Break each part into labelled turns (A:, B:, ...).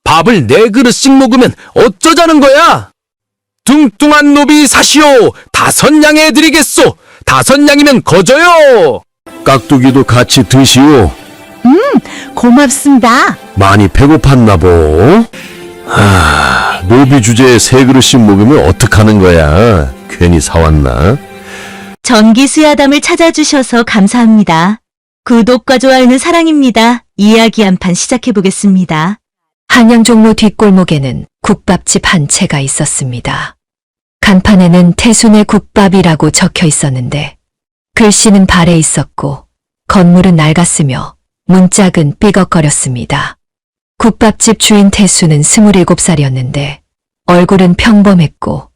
A: 밥을 4그릇씩 먹으면 어쩌자는 거야? 뚱뚱한 노비 사시오. 5냥에 드리겠소. 5냥이면 거저요.
B: 깍두기도 같이 드시오.
C: 고맙습니다.
B: 많이 배고팠나 보. 노비 주제에 3그릇씩 먹으면 어떡하는 거야? 괜히 사왔나?
C: 전기수야담을 찾아주셔서 감사합니다. 구독과 좋아요는 사랑입니다. 이야기 한 판 시작해보겠습니다.
D: 한양종로 뒷골목에는 국밥집 한 채가 있었습니다. 간판에는 태순의 국밥이라고 적혀 있었는데 글씨는 발에 있었고 건물은 낡았으며 문짝은 삐걱거렸습니다. 국밥집 주인 태순은 27살이었는데 얼굴은 평범했고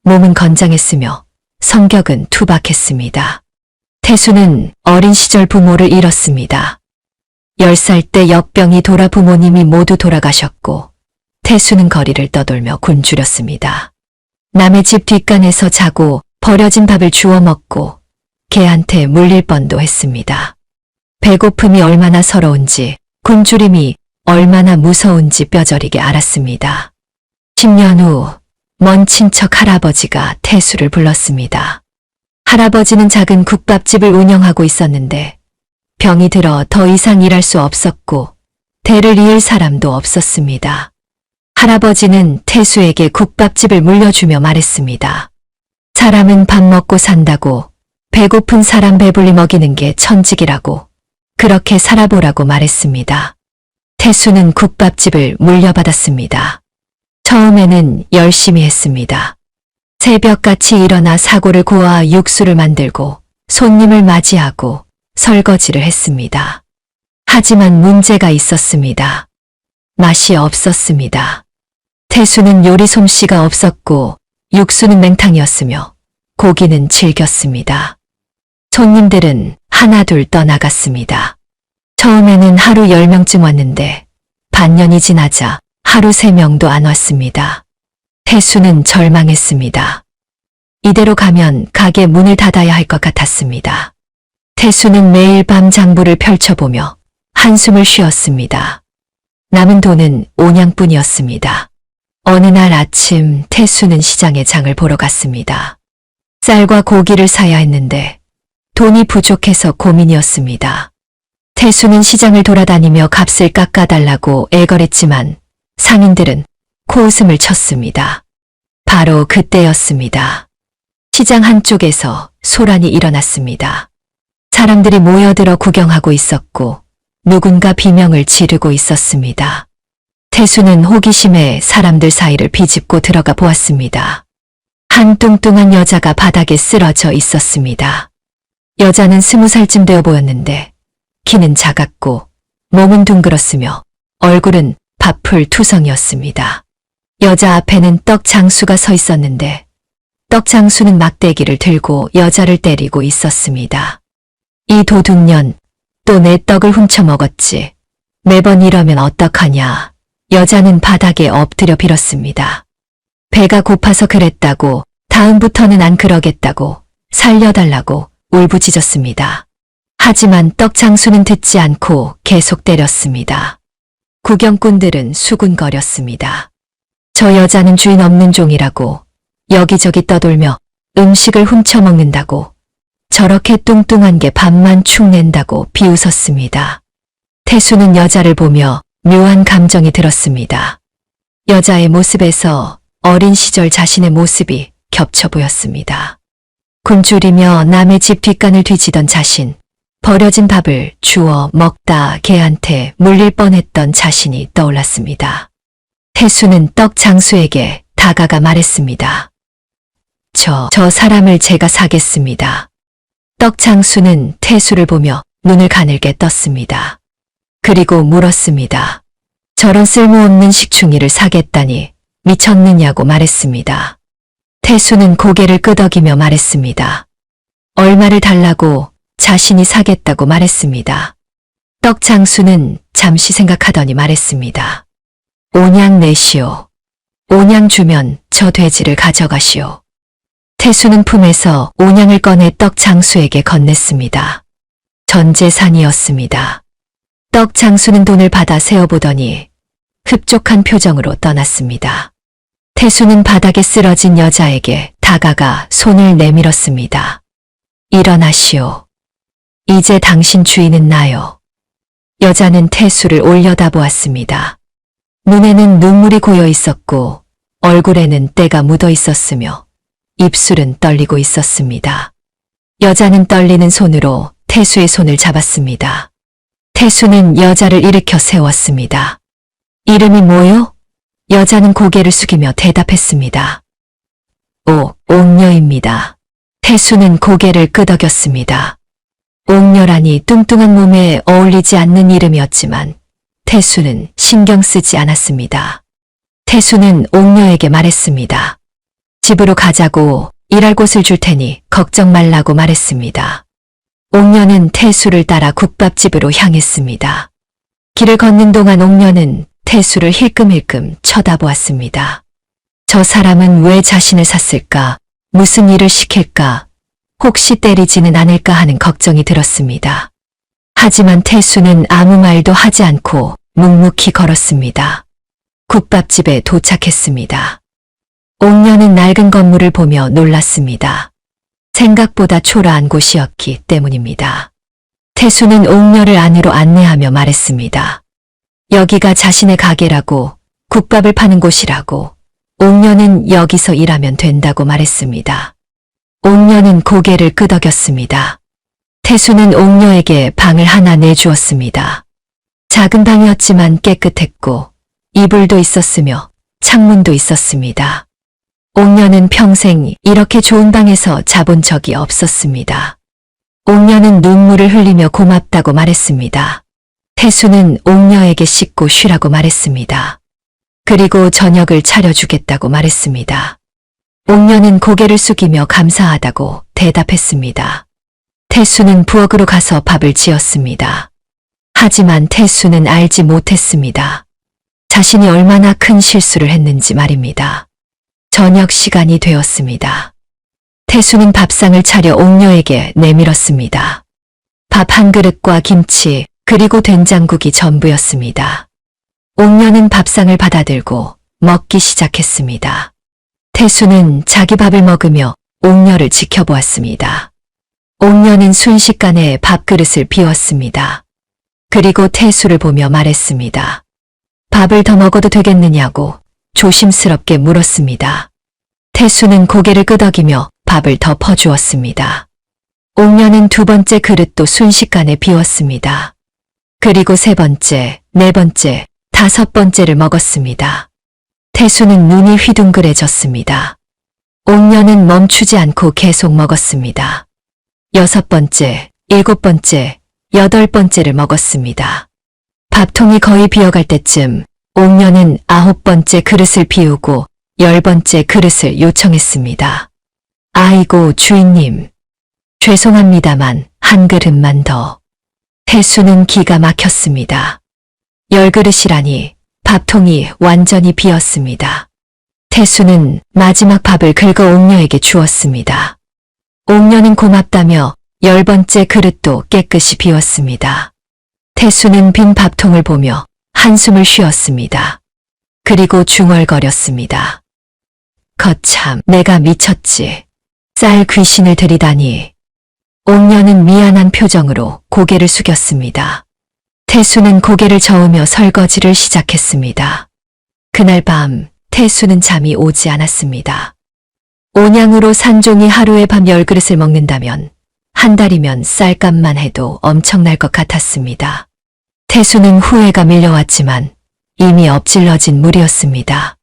D: 몸은 건장했으며 성격은 투박했습니다. 태순은 어린 시절 부모를 잃었습니다. 10살 때 역병이 돌아 부모님이 모두 돌아가셨고 태순은 거리를 떠돌며 굶주렸습니다. 남의 집 뒷간에서 자고 버려진 밥을 주워 먹고 개한테 물릴 뻔도 했습니다. 배고픔이 얼마나 서러운지 굶주림이 얼마나 무서운지 뼈저리게 알았습니다. 10년 후 먼 친척 할아버지가 태수를 불렀습니다. 할아버지는 작은 국밥집을 운영하고 있었는데 병이 들어 더 이상 일할 수 없었고 대를 이을 사람도 없었습니다. 할아버지는 태수에게 국밥집을 물려주며 말했습니다. 사람은 밥 먹고 산다고 배고픈 사람 배불리 먹이는 게 천직이라고 그렇게 살아보라고 말했습니다. 태수는 국밥집을 물려받았습니다. 처음에는 열심히 했습니다. 새벽같이 일어나 사골을 고아 육수를 만들고 손님을 맞이하고 설거지를 했습니다. 하지만 문제가 있었습니다. 맛이 없었습니다. 태수는 요리 솜씨가 없었고 육수는 맹탕이었으며 고기는 질겼습니다. 손님들은 하나둘 떠나갔습니다. 처음에는 하루 10명쯤 왔는데 반년이 지나자 하루 3명도 안 왔습니다. 태수는 절망했습니다. 이대로 가면 가게 문을 닫아야 할 것 같았습니다. 태수는 매일 밤 장부를 펼쳐보며 한숨을 쉬었습니다. 남은 돈은 5냥뿐이었습니다. 어느 날 아침 태수는 시장에 장을 보러 갔습니다. 쌀과 고기를 사야 했는데 돈이 부족해서 고민이었습니다. 태수는 시장을 돌아다니며 값을 깎아달라고 애걸했지만 상인들은 코웃음을 쳤습니다. 바로 그때였습니다. 시장 한쪽에서 소란이 일어났습니다. 사람들이 모여들어 구경하고 있었고 누군가 비명을 지르고 있었습니다. 태수는 호기심에 사람들 사이를 비집고 들어가 보았습니다. 한 뚱뚱한 여자가 바닥에 쓰러져 있었습니다. 여자는 20살쯤 되어 보였는데 키는 작았고 몸은 둥그렇으며 얼굴은 밥풀투성이었습니다. 여자 앞에는 떡 장수가 서 있었는데 떡 장수는 막대기를 들고 여자를 때리고 있었습니다. 이 도둑년, 또 내 떡을 훔쳐 먹었지. 매번 이러면 어떡하냐. 여자는 바닥에 엎드려 빌었습니다. 배가 고파서 그랬다고, 다음부터는 안 그러겠다고, 살려달라고 울부짖었습니다. 하지만 떡 장수는 듣지 않고 계속 때렸습니다. 구경꾼들은 수군거렸습니다. 저 여자는 주인 없는 종이라고, 여기저기 떠돌며 음식을 훔쳐먹는다고, 저렇게 뚱뚱한 게 밥만 축낸다고 비웃었습니다. 태수는 여자를 보며 묘한 감정이 들었습니다. 여자의 모습에서 어린 시절 자신의 모습이 겹쳐 보였습니다. 굶주리며 남의 집 뒷간을 뒤지던 자신, 버려진 밥을 주워 먹다 개한테 물릴 뻔했던 자신이 떠올랐습니다. 태수는 떡 장수에게 다가가 말했습니다. 저 사람을 제가 사겠습니다. 떡 장수는 태수를 보며 눈을 가늘게 떴습니다. 그리고 물었습니다. 저런 쓸모없는 식충이를 사겠다니 미쳤느냐고 말했습니다. 태수는 고개를 끄덕이며 말했습니다. 얼마를 달라고 자신이 사겠다고 말했습니다. 떡 장수는 잠시 생각하더니 말했습니다. 5냥 내시오. 5냥 주면 저 돼지를 가져가시오. 태수는 품에서 온양을 꺼내 떡 장수에게 건넸습니다. 전 재산이었습니다. 떡 장수는 돈을 받아 세어보더니 흡족한 표정으로 떠났습니다. 태수는 바닥에 쓰러진 여자에게 다가가 손을 내밀었습니다. 일어나시오. 이제 당신 주인은 나요. 여자는 태수를 올려다보았습니다. 눈에는 눈물이 고여 있었고 얼굴에는 때가 묻어 있었으며 입술은 떨리고 있었습니다. 여자는 떨리는 손으로 태수의 손을 잡았습니다. 태수는 여자를 일으켜 세웠습니다. 이름이 뭐요? 여자는 고개를 숙이며 대답했습니다. 옥녀입니다. 태수는 고개를 끄덕였습니다. 옥녀라니 뚱뚱한 몸에 어울리지 않는 이름이었지만 태수는 신경 쓰지 않았습니다. 태수는 옥녀에게 말했습니다. 집으로 가자고 일할 곳을 줄 테니 걱정 말라고 말했습니다. 옥녀는 태수를 따라 국밥집으로 향했습니다. 길을 걷는 동안 옥녀는 태수를 힐끔힐끔 쳐다보았습니다. 저 사람은 왜 자신을 샀을까? 무슨 일을 시킬까? 혹시 때리지는 않을까 하는 걱정이 들었습니다. 하지만 태수는 아무 말도 하지 않고 묵묵히 걸었습니다. 국밥집에 도착했습니다. 옥녀는 낡은 건물을 보며 놀랐습니다. 생각보다 초라한 곳이었기 때문입니다. 태수는 옥녀를 안으로 안내하며 말했습니다. 여기가 자신의 가게라고, 국밥을 파는 곳이라고, 옥녀는 여기서 일하면 된다고 말했습니다. 옥녀는 고개를 끄덕였습니다. 태수는 옥녀에게 방을 하나 내주었습니다. 작은 방이었지만 깨끗했고 이불도 있었으며 창문도 있었습니다. 옥녀는 평생 이렇게 좋은 방에서 자본 적이 없었습니다. 옥녀는 눈물을 흘리며 고맙다고 말했습니다. 태수는 옥녀에게 씻고 쉬라고 말했습니다. 그리고 저녁을 차려주겠다고 말했습니다. 옥녀는 고개를 숙이며 감사하다고 대답했습니다. 태수는 부엌으로 가서 밥을 지었습니다. 하지만 태수는 알지 못했습니다. 자신이 얼마나 큰 실수를 했는지 말입니다. 저녁 시간이 되었습니다. 태수는 밥상을 차려 옥녀에게 내밀었습니다. 밥 한 그릇과 김치, 그리고 된장국이 전부였습니다. 옥녀는 밥상을 받아들고 먹기 시작했습니다. 태수는 자기 밥을 먹으며 옥녀를 지켜보았습니다. 옥녀는 순식간에 밥그릇을 비웠습니다. 그리고 태수를 보며 말했습니다. 밥을 더 먹어도 되겠느냐고 조심스럽게 물었습니다. 태수는 고개를 끄덕이며 밥을 더 퍼주었습니다. 옥녀는 두 번째 그릇도 순식간에 비웠습니다. 그리고 세 번째, 네 번째, 다섯 번째를 먹었습니다. 태수는 눈이 휘둥그레졌습니다. 옥녀는 멈추지 않고 계속 먹었습니다. 여섯 번째, 일곱 번째, 여덟 번째를 먹었습니다. 밥통이 거의 비어갈 때쯤 옥녀는 아홉 번째 그릇을 비우고 열 번째 그릇을 요청했습니다. 아이고 주인님, 죄송합니다만 한 그릇만 더. 태수는 기가 막혔습니다. 열 그릇이라니 밥통이 완전히 비었습니다. 태수는 마지막 밥을 긁어 옥녀에게 주었습니다. 옥녀는 고맙다며 열 번째 그릇도 깨끗이 비웠습니다. 태수는 빈 밥통을 보며 한숨을 쉬었습니다. 그리고 중얼거렸습니다. 거참, 내가 미쳤지. 쌀 귀신을 들이다니. 옥녀는 미안한 표정으로 고개를 숙였습니다. 태수는 고개를 저으며 설거지를 시작했습니다. 그날 밤 태수는 잠이 오지 않았습니다. 온양으로 산종이 하루에 밥 10그릇을 먹는다면 한 달이면 쌀값만 해도 엄청날 것 같았습니다. 태수는 후회가 밀려왔지만 이미 엎질러진 물이었습니다.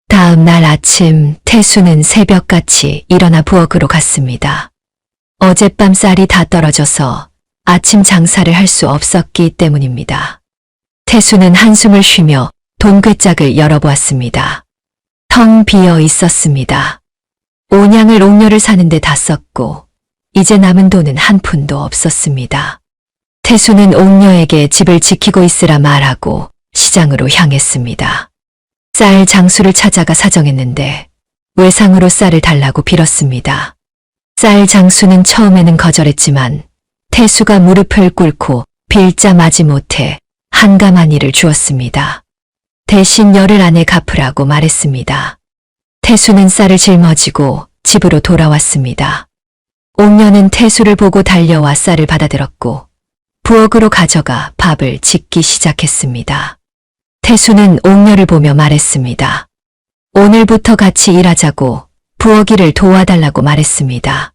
D: 다음 날 아침 태수는 새벽같이 일어나 부엌으로 갔습니다. 어젯밤 쌀이 다 떨어져서 아침 장사를 할 수 없었기 때문입니다. 태수는 한숨을 쉬며 돈괴짝을 열어보았습니다. 텅 비어 있었습니다. 온양을 옥녀를 사는데 다 썼고 이제 남은 돈은 한 푼도 없었습니다. 태수는 옥녀에게 집을 지키고 있으라 말하고 시장으로 향했습니다. 쌀 장수를 찾아가 사정했는데 외상으로 쌀을 달라고 빌었습니다. 쌀 장수는 처음에는 거절했지만 태수가 무릎을 꿇고 빌자 마지못해 한가마니를 주었습니다. 대신 열흘 안에 갚으라고 말했습니다. 태수는 쌀을 짊어지고 집으로 돌아왔습니다. 옥녀는 태수를 보고 달려와 쌀을 받아들었고 부엌으로 가져가 밥을 짓기 시작했습니다. 태수는 옥녀를 보며 말했습니다. 오늘부터 같이 일하자고 부엌 일을 도와달라고 말했습니다.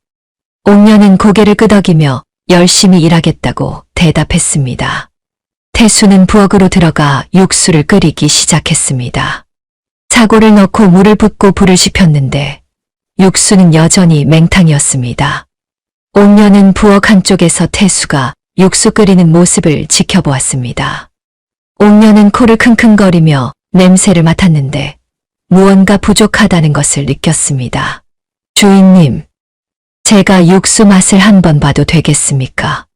D: 옥녀는 고개를 끄덕이며 열심히 일하겠다고 대답했습니다. 태수는 부엌으로 들어가 육수를 끓이기 시작했습니다. 사고를 넣고 물을 붓고 불을 지폈는데 육수는 여전히 맹탕이었습니다. 옥녀는 부엌 한쪽에서 태수가 육수 끓이는 모습을 지켜보았습니다. 옥녀는 코를 킁킁거리며 냄새를 맡았는데 무언가 부족하다는 것을 느꼈습니다. 주인님, 제가 육수 맛을 한번 봐도 되겠습니까?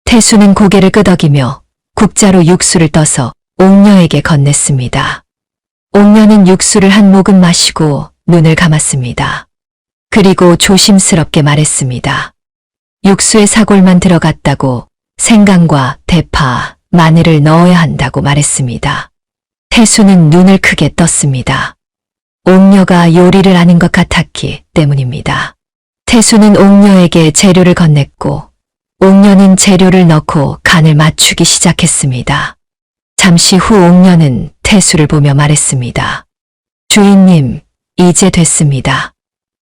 D: 태수는 고개를 끄덕이며 국자로 육수를 떠서 옥녀에게 건넸습니다. 옥녀는 육수를 한 모금 마시고 눈을 감았습니다. 그리고 조심스럽게 말했습니다. 육수에 사골만 들어갔다고 생강과 대파, 마늘을 넣어야 한다고 말했습니다. 태수는 눈을 크게 떴습니다. 옥녀가 요리를 아는 것 같았기 때문입니다. 태수는 옥녀에게 재료를 건넸고 옥녀는 재료를 넣고 간을 맞추기 시작했습니다. 잠시 후 옥녀는 태수를 보며 말했습니다. 주인님, 이제 됐습니다.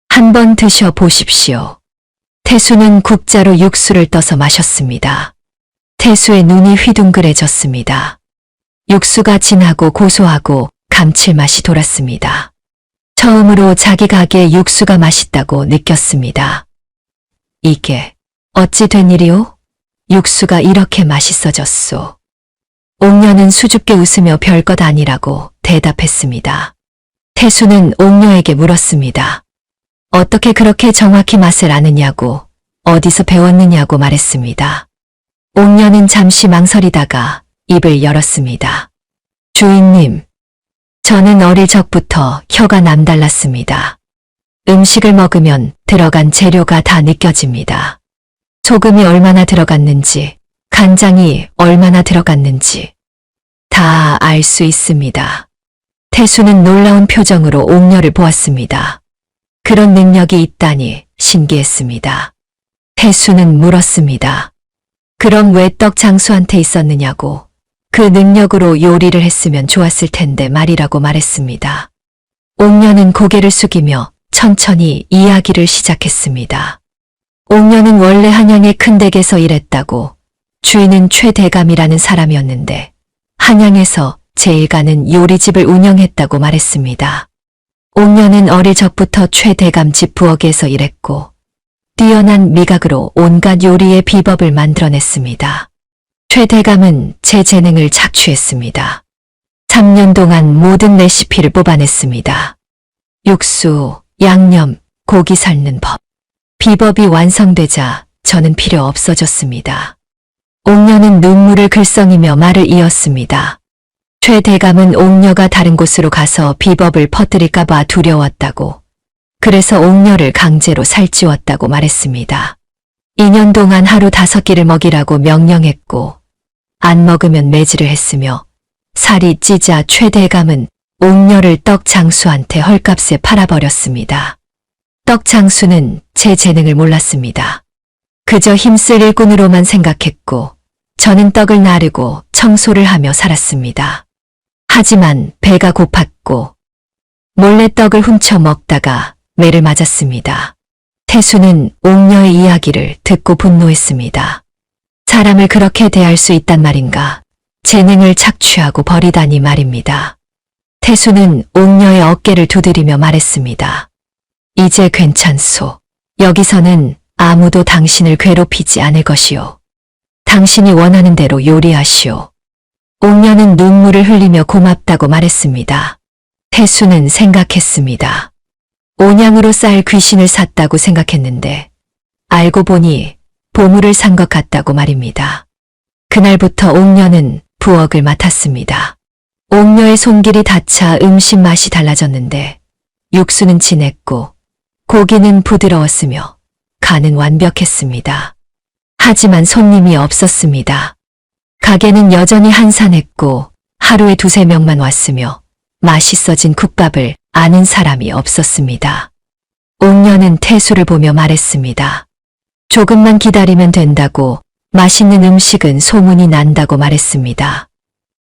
D: 한번 드셔 보십시오. 태수는 국자로 육수를 떠서 마셨습니다. 태수의 눈이 휘둥그레졌습니다. 육수가 진하고 고소하고 감칠맛이 돌았습니다. 처음으로 자기 가게의 육수가 맛있다고 느꼈습니다. 이게 어찌 된 일이오? 육수가 이렇게 맛있어졌소. 옥녀는 수줍게 웃으며 별것 아니라고 대답했습니다. 태수는 옥녀에게 물었습니다. 어떻게 그렇게 정확히 맛을 아느냐고, 어디서 배웠느냐고 말했습니다. 옥녀는 잠시 망설이다가 입을 열었습니다. 주인님, 저는 어릴 적부터 혀가 남달랐습니다. 음식을 먹으면 들어간 재료가 다 느껴집니다. 소금이 얼마나 들어갔는지, 간장이 얼마나 들어갔는지 다 알 수 있습니다. 태수는 놀라운 표정으로 옥녀를 보았습니다. 그런 능력이 있다니 신기했습니다. 태수는 물었습니다. 그럼 왜 떡 장수한테 있었느냐고. 그 능력으로 요리를 했으면 좋았을 텐데 말이라고 말했습니다. 옥녀는 고개를 숙이며 천천히 이야기를 시작했습니다. 옥녀는 원래 한양의 큰 댁에서 일했다고. 주인은 최대감이라는 사람이었는데 한양에서 제일 가는 요리집을 운영했다고 말했습니다. 옥녀는 어릴 적부터 최대감 집 부엌에서 일했고 뛰어난 미각으로 온갖 요리의 비법을 만들어냈습니다. 최대감은 제 재능을 착취했습니다. 3년 동안 모든 레시피를 뽑아냈습니다. 육수, 양념, 고기 삶는 법. 비법이 완성되자 저는 필요 없어졌습니다. 옥녀는 눈물을 글썽이며 말을 이었습니다. 최대감은 옥녀가 다른 곳으로 가서 비법을 퍼뜨릴까봐 두려웠다고. 그래서 옥녀를 강제로 살찌웠다고 말했습니다. 2년 동안 하루 5끼를 먹이라고 명령했고 안 먹으면 매질을 했으며 살이 찌자 최대감은 옥녀를 떡 장수한테 헐값에 팔아버렸습니다. 떡 장수는 제 재능을 몰랐습니다. 그저 힘쓸 일꾼으로만 생각했고 저는 떡을 나르고 청소를 하며 살았습니다. 하지만 배가 고팠고 몰래 떡을 훔쳐 먹다가 매를 맞았습니다. 태수는 옥녀의 이야기를 듣고 분노했습니다. 사람을 그렇게 대할 수 있단 말인가. 재능을 착취하고 버리다니 말입니다. 태수는 옥녀의 어깨를 두드리며 말했습니다. 이제 괜찮소. 여기서는 아무도 당신을 괴롭히지 않을 것이오. 당신이 원하는 대로 요리하시오. 옥녀는 눈물을 흘리며 고맙다고 말했습니다. 태수는 생각했습니다. 온양으로 쌀 귀신을 샀다고 생각했는데 알고 보니 보물을 산 것 같다고 말입니다. 그날부터 옥녀는 부엌을 맡았습니다. 옥녀의 손길이 닿자 음식 맛이 달라졌는데 육수는 진했고 고기는 부드러웠으며 간은 완벽했습니다. 하지만 손님이 없었습니다. 가게는 여전히 한산했고 하루에 2~3명만 왔으며 맛있어진 국밥을 아는 사람이 없었습니다. 옥녀는 태수를 보며 말했습니다. 조금만 기다리면 된다고, 맛있는 음식은 소문이 난다고 말했습니다.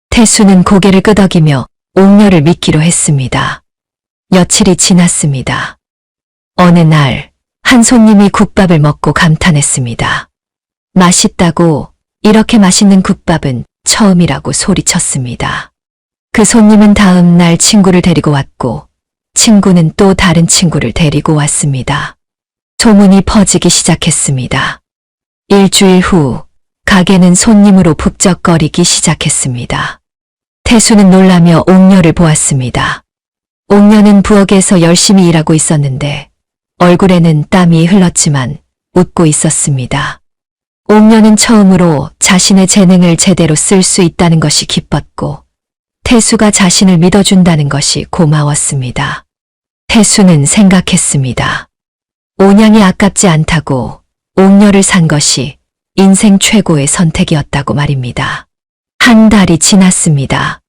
D: 태수는 고개를 끄덕이며 옥녀를 믿기로 했습니다. 며칠이 지났습니다. 어느 날 한 손님이 국밥을 먹고 감탄했습니다. 맛있다고, 이렇게 맛있는 국밥은 처음이라고 소리쳤습니다. 그 손님은 다음 날 친구를 데리고 왔고 친구는 또 다른 친구를 데리고 왔습니다. 소문이 퍼지기 시작했습니다. 일주일 후 가게는 손님으로 북적거리기 시작했습니다. 태수는 놀라며 옥녀를 보았습니다. 옥녀는 부엌에서 열심히 일하고 있었는데 얼굴에는 땀이 흘렀지만 웃고 있었습니다. 옥녀는 처음으로 자신의 재능을 제대로 쓸 수 있다는 것이 기뻤고 태수가 자신을 믿어준다는 것이 고마웠습니다. 태수는 생각했습니다. 온양이 아깝지 않다고 옥녀를 산 것이 인생 최고의 선택이었다고 말입니다. 한 달이 지났습니다.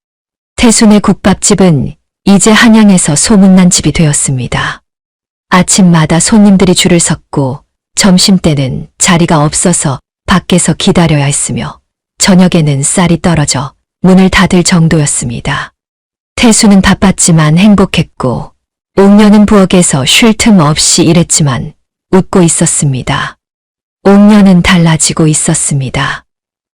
D: 태순의 국밥집은 이제 한양에서 소문난 집이 되었습니다. 아침마다 손님들이 줄을 섰고 점심때는 자리가 없어서 밖에서 기다려야 했으며 저녁에는 쌀이 떨어져 문을 닫을 정도였습니다. 태수는 바빴지만 행복했고 옥녀는 부엌에서 쉴 틈 없이 일했지만 웃고 있었습니다. 옥녀는 달라지고 있었습니다.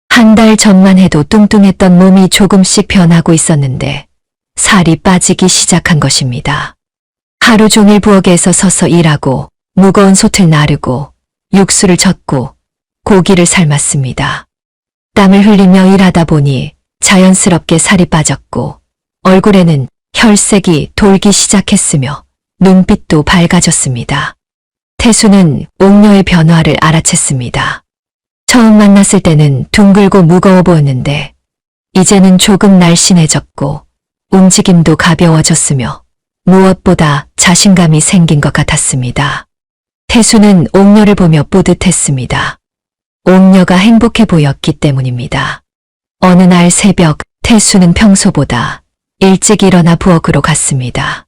D: 한 달 전만 해도 뚱뚱했던 몸이 조금씩 변하고 있었는데 살이 빠지기 시작한 것입니다. 하루 종일 부엌에서 서서 일하고 무거운 솥을 나르고 육수를 젓고 고기를 삶았습니다. 땀을 흘리며 일하다 보니 자연스럽게 살이 빠졌고 얼굴에는 혈색이 돌기 시작했으며 눈빛도 밝아졌습니다. 태수는 옥녀의 변화를 알아챘습니다. 처음 만났을 때는 둥글고 무거워 보였는데 이제는 조금 날씬해졌고 움직임도 가벼워졌으며 무엇보다 자신감이 생긴 것 같았습니다. 태수는 옥녀를 보며 뿌듯했습니다. 옥녀가 행복해 보였기 때문입니다. 어느 날 새벽 태수는 평소보다 일찍 일어나 부엌으로 갔습니다.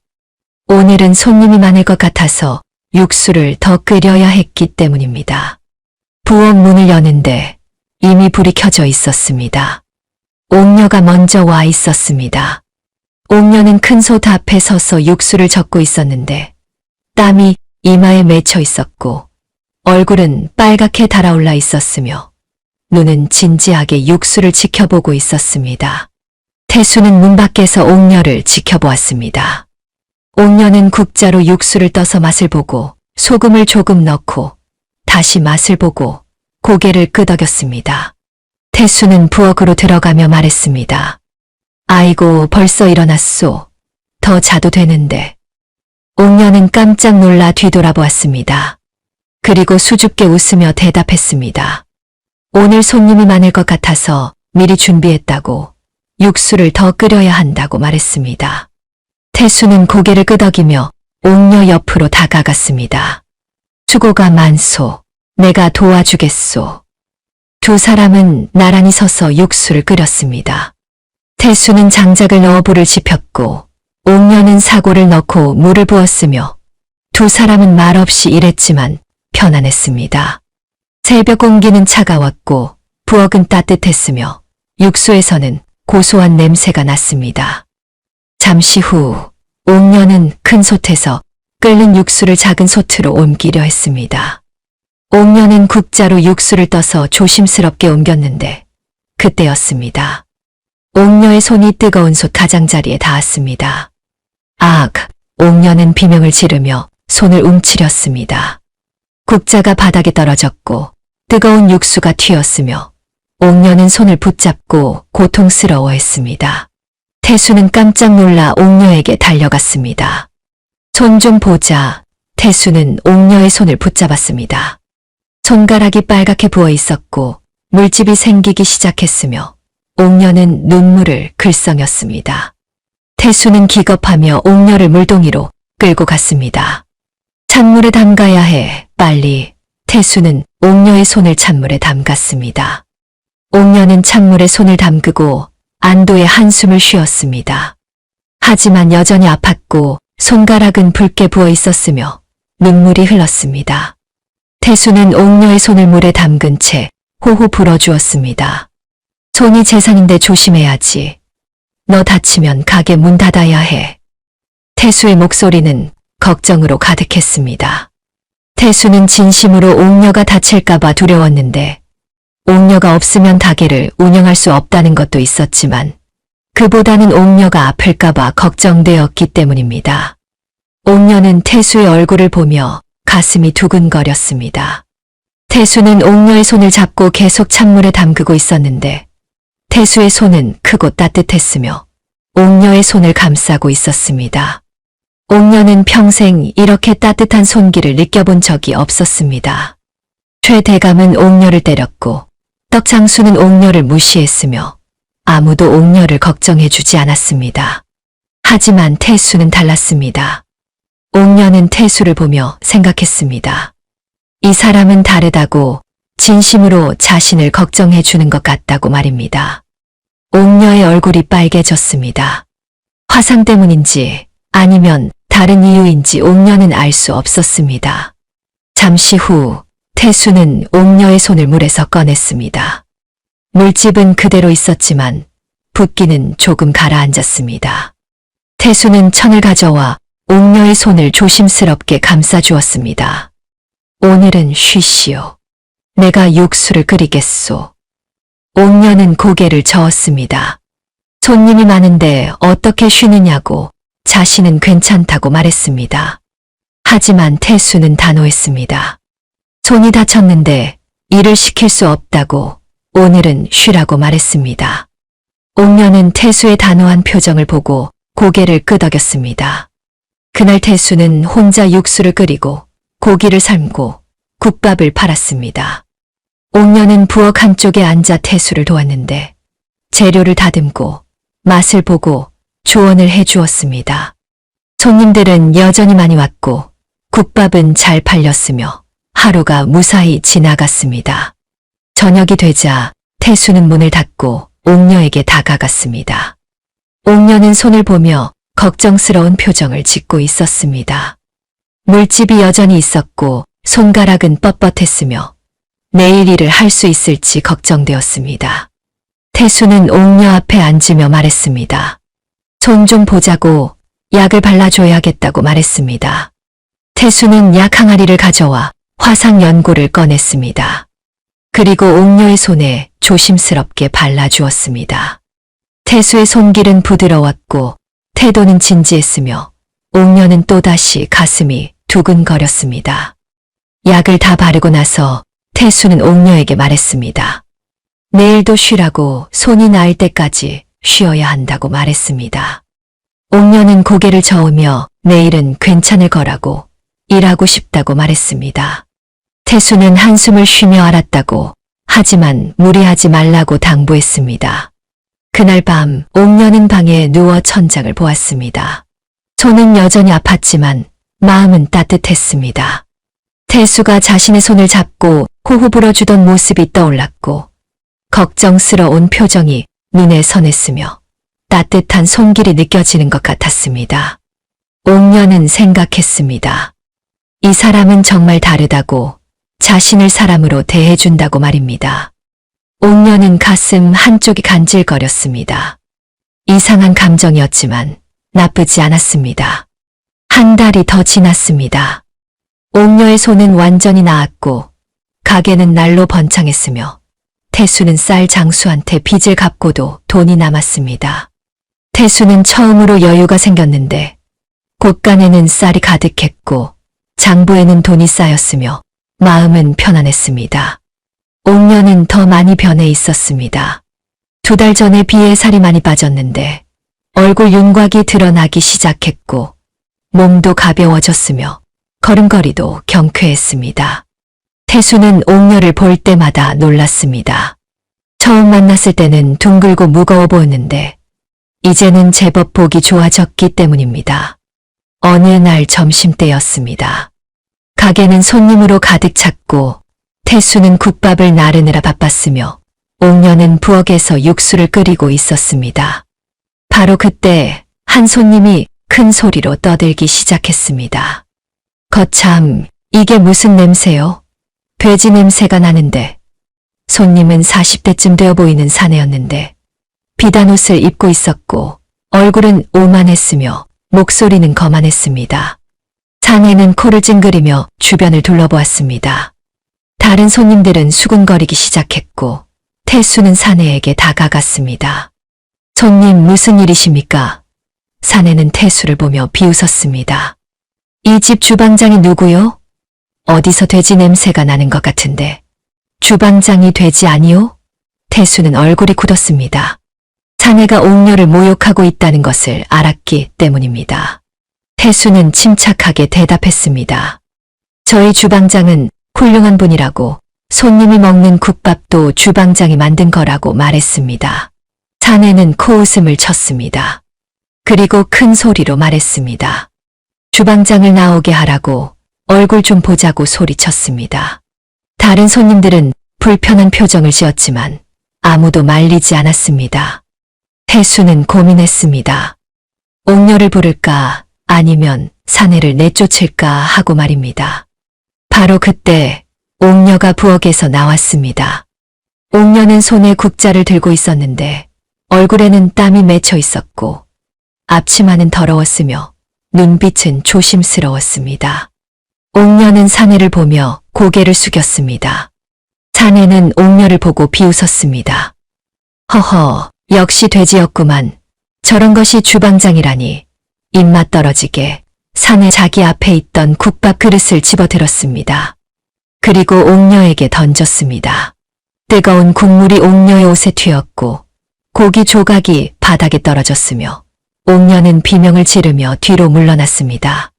D: 오늘은 손님이 많을 것 같아서 육수를 더 끓여야 했기 때문입니다. 부엌 문을 여는데 이미 불이 켜져 있었습니다. 옥녀가 먼저 와 있었습니다. 옥녀는 큰 솥 앞에 서서 육수를 젓고 있었는데 땀이 이마에 맺혀 있었고 얼굴은 빨갛게 달아올라 있었으며 눈은 진지하게 육수를 지켜보고 있었습니다. 태수는 문 밖에서 옥녀를 지켜보았습니다. 옥녀는 국자로 육수를 떠서 맛을 보고 소금을 조금 넣고 다시 맛을 보고 고개를 끄덕였습니다. 태수는 부엌으로 들어가며 말했습니다. 아이고 벌써 일어났소. 더 자도 되는데. 옥녀는 깜짝 놀라 뒤돌아보았습니다. 그리고 수줍게 웃으며 대답했습니다. 오늘 손님이 많을 것 같아서 미리 준비했다고 육수를 더 끓여야 한다고 말했습니다. 태수는 고개를 끄덕이며 옥녀 옆으로 다가갔습니다. 수고가 많소. 내가 도와주겠소. 두 사람은 나란히 서서 육수를 끓였습니다. 태수는 장작을 넣어 불을 지폈고 옥녀는 사고를 넣고 물을 부었으며 두 사람은 말없이 일했지만 편안했습니다. 새벽 공기는 차가웠고 부엌은 따뜻했으며 육수에서는 고소한 냄새가 났습니다. 잠시 후 옥녀는 큰 솥에서 끓는 육수를 작은 솥으로 옮기려 했습니다. 옥녀는 국자로 육수를 떠서 조심스럽게 옮겼는데 그때였습니다. 옥녀의 손이 뜨거운 솥 가장자리에 닿았습니다. 악! 옥녀는 비명을 지르며 손을 움츠렸습니다. 국자가 바닥에 떨어졌고 뜨거운 육수가 튀었으며 옥녀는 손을 붙잡고 고통스러워했습니다. 태수는 깜짝 놀라 옥녀에게 달려갔습니다. 손 좀 보자. 태수는 옥녀의 손을 붙잡았습니다. 손가락이 빨갛게 부어 있었고 물집이 생기기 시작했으며 옥녀는 눈물을 글썽였습니다. 태수는 기겁하며 옥녀를 물동이로 끌고 갔습니다. 찬물에 담가야 해. 빨리. 태수는 옥녀의 손을 찬물에 담갔습니다. 옥녀는 찬물에 손을 담그고 안도의 한숨을 쉬었습니다. 하지만 여전히 아팠고 손가락은 붉게 부어 있었으며 눈물이 흘렀습니다. 태수는 옥녀의 손을 물에 담근 채 호호 불어주었습니다. 손이 재산인데 조심해야지. 너 다치면 가게 문 닫아야 해. 태수의 목소리는 걱정으로 가득했습니다. 태수는 진심으로 옥녀가 다칠까봐 두려웠는데 옥녀가 없으면 가게를 운영할 수 없다는 것도 있었지만 그보다는 옥녀가 아플까봐 걱정되었기 때문입니다. 옥녀는 태수의 얼굴을 보며 가슴이 두근거렸습니다. 태수는 옥녀의 손을 잡고 계속 찬물에 담그고 있었는데 태수의 손은 크고 따뜻했으며 옥녀의 손을 감싸고 있었습니다. 옥녀는 평생 이렇게 따뜻한 손길을 느껴본 적이 없었습니다. 최 대감은 옥녀를 때렸고 떡장수는 옥녀를 무시했으며 아무도 옥녀를 걱정해주지 않았습니다. 하지만 태수는 달랐습니다. 옥녀는 태수를 보며 생각했습니다. 이 사람은 다르다고 진심으로 자신을 걱정해주는 것 같다고 말입니다. 옥녀의 얼굴이 빨개졌습니다. 화상 때문인지 아니면 다른 이유인지 옥녀는 알 수 없었습니다. 잠시 후 태수는 옥녀의 손을 물에서 꺼냈습니다. 물집은 그대로 있었지만 붓기는 조금 가라앉았습니다. 태수는 천을 가져와 옥녀의 손을 조심스럽게 감싸주었습니다. 오늘은 쉬시오. 내가 육수를 끓이겠소. 옥녀는 고개를 저었습니다. 손님이 많은데 어떻게 쉬느냐고 자신은 괜찮다고 말했습니다. 하지만 태수는 단호했습니다. 손이 다쳤는데 일을 시킬 수 없다고 오늘은 쉬라고 말했습니다. 옥녀는 태수의 단호한 표정을 보고 고개를 끄덕였습니다. 그날 태수는 혼자 육수를 끓이고 고기를 삶고 국밥을 팔았습니다. 옥녀는 부엌 한쪽에 앉아 태수를 도왔는데 재료를 다듬고 맛을 보고 조언을 해주었습니다. 손님들은 여전히 많이 왔고 국밥은 잘 팔렸으며 하루가 무사히 지나갔습니다. 저녁이 되자 태수는 문을 닫고 옥녀에게 다가갔습니다. 옥녀는 손을 보며 걱정스러운 표정을 짓고 있었습니다. 물집이 여전히 있었고 손가락은 뻣뻣했으며 내일 일을 할 수 있을지 걱정되었습니다. 태수는 옥녀 앞에 앉으며 말했습니다. 손 좀 보자고 약을 발라줘야겠다고 말했습니다. 태수는 약 항아리를 가져와 화상 연고를 꺼냈습니다. 그리고 옥녀의 손에 조심스럽게 발라주었습니다. 태수의 손길은 부드러웠고 태도는 진지했으며 옥녀는 또다시 가슴이 두근거렸습니다. 약을 다 바르고 나서 태수는 옥녀에게 말했습니다. 내일도 쉬라고 손이 나을 때까지 쉬어야 한다고 말했습니다. 옥녀는 고개를 저으며 내일은 괜찮을 거라고 일하고 싶다고 말했습니다. 태수는 한숨을 쉬며 알았다고 하지만 무리하지 말라고 당부했습니다. 그날 밤 옥녀는 방에 누워 천장을 보았습니다. 손은 여전히 아팠지만 마음은 따뜻했습니다. 태수가 자신의 손을 잡고 호호 불어주던 모습이 떠올랐고 걱정스러운 표정이 눈에 선했으며 따뜻한 손길이 느껴지는 것 같았습니다. 옥녀는 생각했습니다. 이 사람은 정말 다르다고 자신을 사람으로 대해준다고 말입니다. 옥녀는 가슴 한쪽이 간질거렸습니다. 이상한 감정이었지만 나쁘지 않았습니다. 한 달이 더 지났습니다. 옥녀의 손은 완전히 나았고 가게는 날로 번창했으며 태수는 쌀 장수한테 빚을 갚고도 돈이 남았습니다. 태수는 처음으로 여유가 생겼는데 곳간에는 쌀이 가득했고 장부에는 돈이 쌓였으며 마음은 편안했습니다. 옥녀는 더 많이 변해 있었습니다. 2달 전에 비에 살이 많이 빠졌는데 얼굴 윤곽이 드러나기 시작했고 몸도 가벼워졌으며 걸음걸이도 경쾌했습니다. 태수는 옥녀를 볼 때마다 놀랐습니다. 처음 만났을 때는 둥글고 무거워 보였는데 이제는 제법 보기 좋아졌기 때문입니다. 어느 날 점심때였습니다. 가게는 손님으로 가득 찼고 태수는 국밥을 나르느라 바빴으며 옥녀는 부엌에서 육수를 끓이고 있었습니다. 바로 그때 한 손님이 큰 소리로 떠들기 시작했습니다. 거참, 이게 무슨 냄새요? 돼지 냄새가 나는데. 손님은 40대쯤 되어 보이는 사내였는데 비단 옷을 입고 있었고 얼굴은 오만했으며 목소리는 거만했습니다. 사내는 코를 찡그리며 주변을 둘러보았습니다. 다른 손님들은 수군거리기 시작했고 태수는 사내에게 다가갔습니다. 손님 무슨 일이십니까? 사내는 태수를 보며 비웃었습니다. 이 집 주방장이 누구요? 어디서 돼지 냄새가 나는 것 같은데. 주방장이 돼지 아니요? 태수는 얼굴이 굳었습니다. 사내가 옥녀를 모욕하고 있다는 것을 알았기 때문입니다. 태수는 침착하게 대답했습니다. 저희 주방장은 훌륭한 분이라고 손님이 먹는 국밥도 주방장이 만든 거라고 말했습니다. 사내는 코웃음을 쳤습니다. 그리고 큰 소리로 말했습니다. 주방장을 나오게 하라고 얼굴 좀 보자고 소리쳤습니다. 다른 손님들은 불편한 표정을 지었지만 아무도 말리지 않았습니다. 태수는 고민했습니다. 옥녀를 부를까 아니면 사내를 내쫓을까 하고 말입니다. 바로 그때 옥녀가 부엌에서 나왔습니다. 옥녀는 손에 국자를 들고 있었는데 얼굴에는 땀이 맺혀 있었고 앞치마는 더러웠으며 눈빛은 조심스러웠습니다. 옥녀는 사내를 보며 고개를 숙였습니다. 사내는 옥녀를 보고 비웃었습니다. 허허, 역시 돼지였구만. 저런 것이 주방장이라니. 입맛 떨어지게 사내 자기 앞에 있던 국밥 그릇을 집어들었습니다. 그리고 옥녀에게 던졌습니다. 뜨거운 국물이 옥녀의 옷에 튀었고 고기 조각이 바닥에 떨어졌으며 옥녀는 비명을 지르며 뒤로 물러났습니다.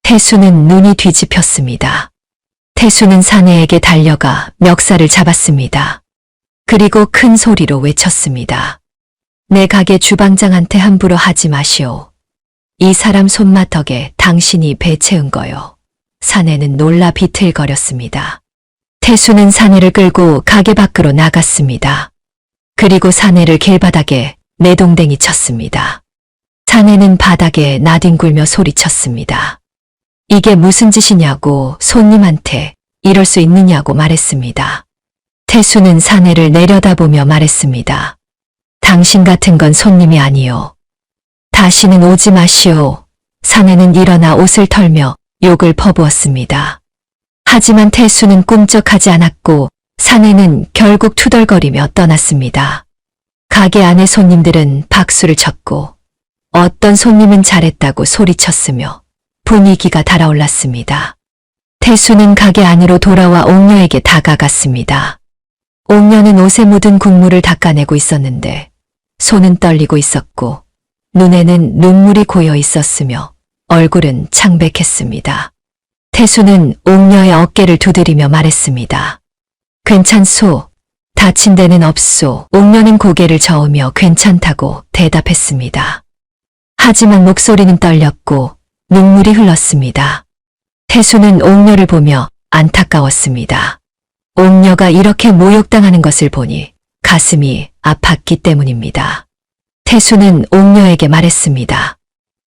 D: 태수는 눈이 뒤집혔습니다. 태수는 사내에게 달려가 멱살을 잡았습니다. 그리고 큰 소리로 외쳤습니다. 내 가게 주방장한테 함부로 하지 마시오. 이 사람 손맛 덕에 당신이 배 채운 거요. 사내는 놀라 비틀거렸습니다. 태수는 사내를 끌고 가게 밖으로 나갔습니다. 그리고 사내를 길바닥에 내동댕이 쳤습니다. 사내는 바닥에 나뒹굴며 소리쳤습니다. 이게 무슨 짓이냐고 손님한테 이럴 수 있느냐고 말했습니다. 태수는 사내를 내려다보며 말했습니다. 당신 같은 건 손님이 아니요. 다시는 오지 마시오. 사내는 일어나 옷을 털며 욕을 퍼부었습니다. 하지만 태수는 꿈쩍하지 않았고 사내는 결국 투덜거리며 떠났습니다. 가게 안의 손님들은 박수를 쳤고 어떤 손님은 잘했다고 소리쳤으며 분위기가 달아올랐습니다. 태수는 가게 안으로 돌아와 옥녀에게 다가갔습니다. 옥녀는 옷에 묻은 국물을 닦아내고 있었는데 손은 떨리고 있었고 눈에는 눈물이 고여 있었으며 얼굴은 창백했습니다. 태수는 옥녀의 어깨를 두드리며 말했습니다. 괜찮소. 다친 데는 없소. 옥녀는 고개를 저으며 괜찮다고 대답했습니다. 하지만 목소리는 떨렸고 눈물이 흘렀습니다. 태수는 옥녀를 보며 안타까웠습니다. 옥녀가 이렇게 모욕당하는 것을 보니 가슴이 아팠기 때문입니다. 태수는 옥녀에게 말했습니다.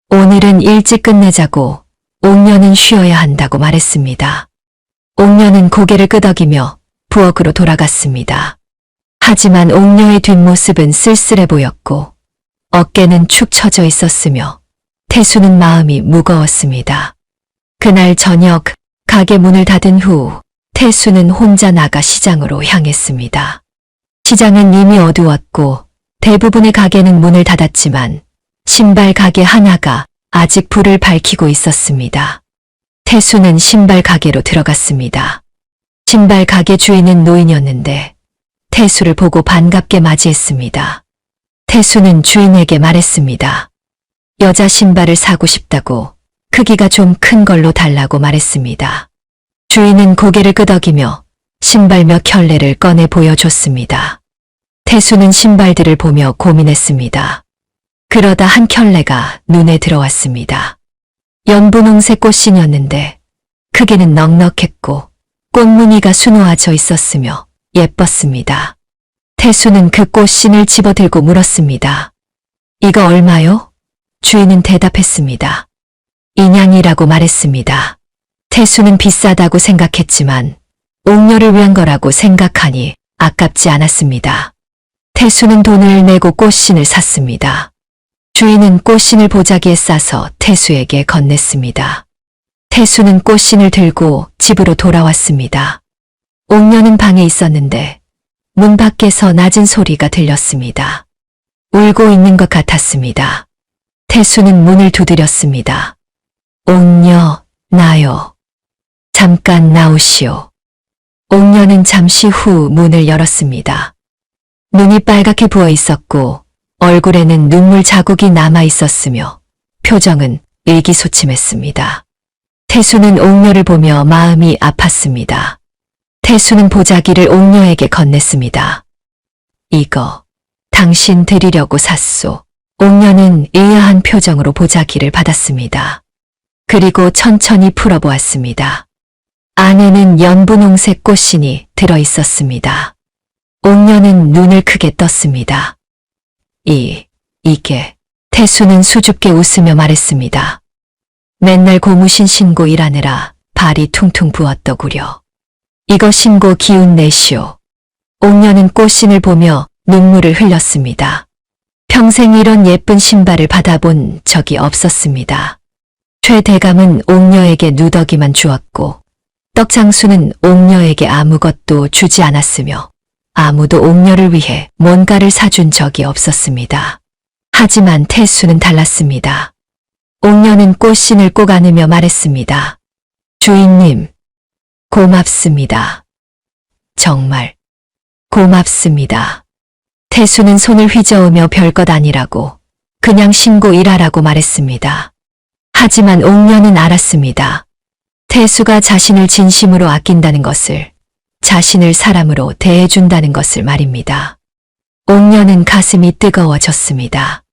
D: 오늘은 일찍 끝내자고 옥녀는 쉬어야 한다고 말했습니다. 옥녀는 고개를 끄덕이며 부엌으로 돌아갔습니다. 하지만 옥녀의 뒷모습은 쓸쓸해 보였고 어깨는 축 처져 있었으며 태수는 마음이 무거웠습니다. 그날 저녁 가게 문을 닫은 후 태수는 혼자 나가 시장으로 향했습니다. 시장은 이미 어두웠고 대부분의 가게는 문을 닫았지만 신발 가게 하나가 아직 불을 밝히고 있었습니다. 태수는 신발 가게로 들어갔습니다. 신발 가게 주인은 노인이었는데 태수를 보고 반갑게 맞이했습니다. 태수는 주인에게 말했습니다. 여자 신발을 사고 싶다고 크기가 좀 큰 걸로 달라고 말했습니다. 주인은 고개를 끄덕이며 신발 몇 켤레를 꺼내 보여줬습니다. 태수는 신발들을 보며 고민했습니다. 그러다 한 켤레가 눈에 들어왔습니다. 연분홍색 꽃신이었는데 크기는 넉넉했고 꽃무늬가 수놓아져 있었으며 예뻤습니다. 태수는 그 꽃신을 집어들고 물었습니다. 이거 얼마요? 주인은 대답했습니다. 인양이라고 말했습니다. 태수는 비싸다고 생각했지만 옥녀를 위한 거라고 생각하니 아깝지 않았습니다. 태수는 돈을 내고 꽃신을 샀습니다. 주인은 꽃신을 보자기에 싸서 태수에게 건넸습니다. 태수는 꽃신을 들고 집으로 돌아왔습니다. 옥녀는 방에 있었는데 문 밖에서 낮은 소리가 들렸습니다. 울고 있는 것 같았습니다. 태수는 문을 두드렸습니다. 옥녀, 나요. 잠깐 나오시오. 옥녀는 잠시 후 문을 열었습니다. 눈이 빨갛게 부어 있었고 얼굴에는 눈물 자국이 남아 있었으며 표정은 의기소침했습니다. 태수는 옥녀를 보며 마음이 아팠습니다. 태수는 보자기를 옥녀에게 건넸습니다. 이거 당신 드리려고 샀소. 옥녀는 의아한 표정으로 보자기를 받았습니다. 그리고 천천히 풀어보았습니다. 안에는 연분홍색 꽃신이 들어있었습니다. 옥녀는 눈을 크게 떴습니다. 이게. 태수는 수줍게 웃으며 말했습니다. 맨날 고무신 신고 일하느라 발이 퉁퉁 부었더구려. 이거 신고 기운 내시오. 옥녀는 꽃신을 보며 눈물을 흘렸습니다. 평생 이런 예쁜 신발을 받아본 적이 없었습니다. 최 대감은 옥녀에게 누더기만 주었고 떡장수는 옥녀에게 아무것도 주지 않았으며 아무도 옥녀를 위해 뭔가를 사준 적이 없었습니다. 하지만 태수는 달랐습니다. 옥녀는 꽃신을 꼭 안으며 말했습니다. 주인님, 고맙습니다. 정말 고맙습니다. 태수는 손을 휘저으며 별것 아니라고 그냥 신고 일하라고 말했습니다. 하지만 옥녀는 알았습니다. 태수가 자신을 진심으로 아낀다는 것을, 자신을 사람으로 대해준다는 것을 말입니다. 옥녀는 가슴이 뜨거워졌습니다.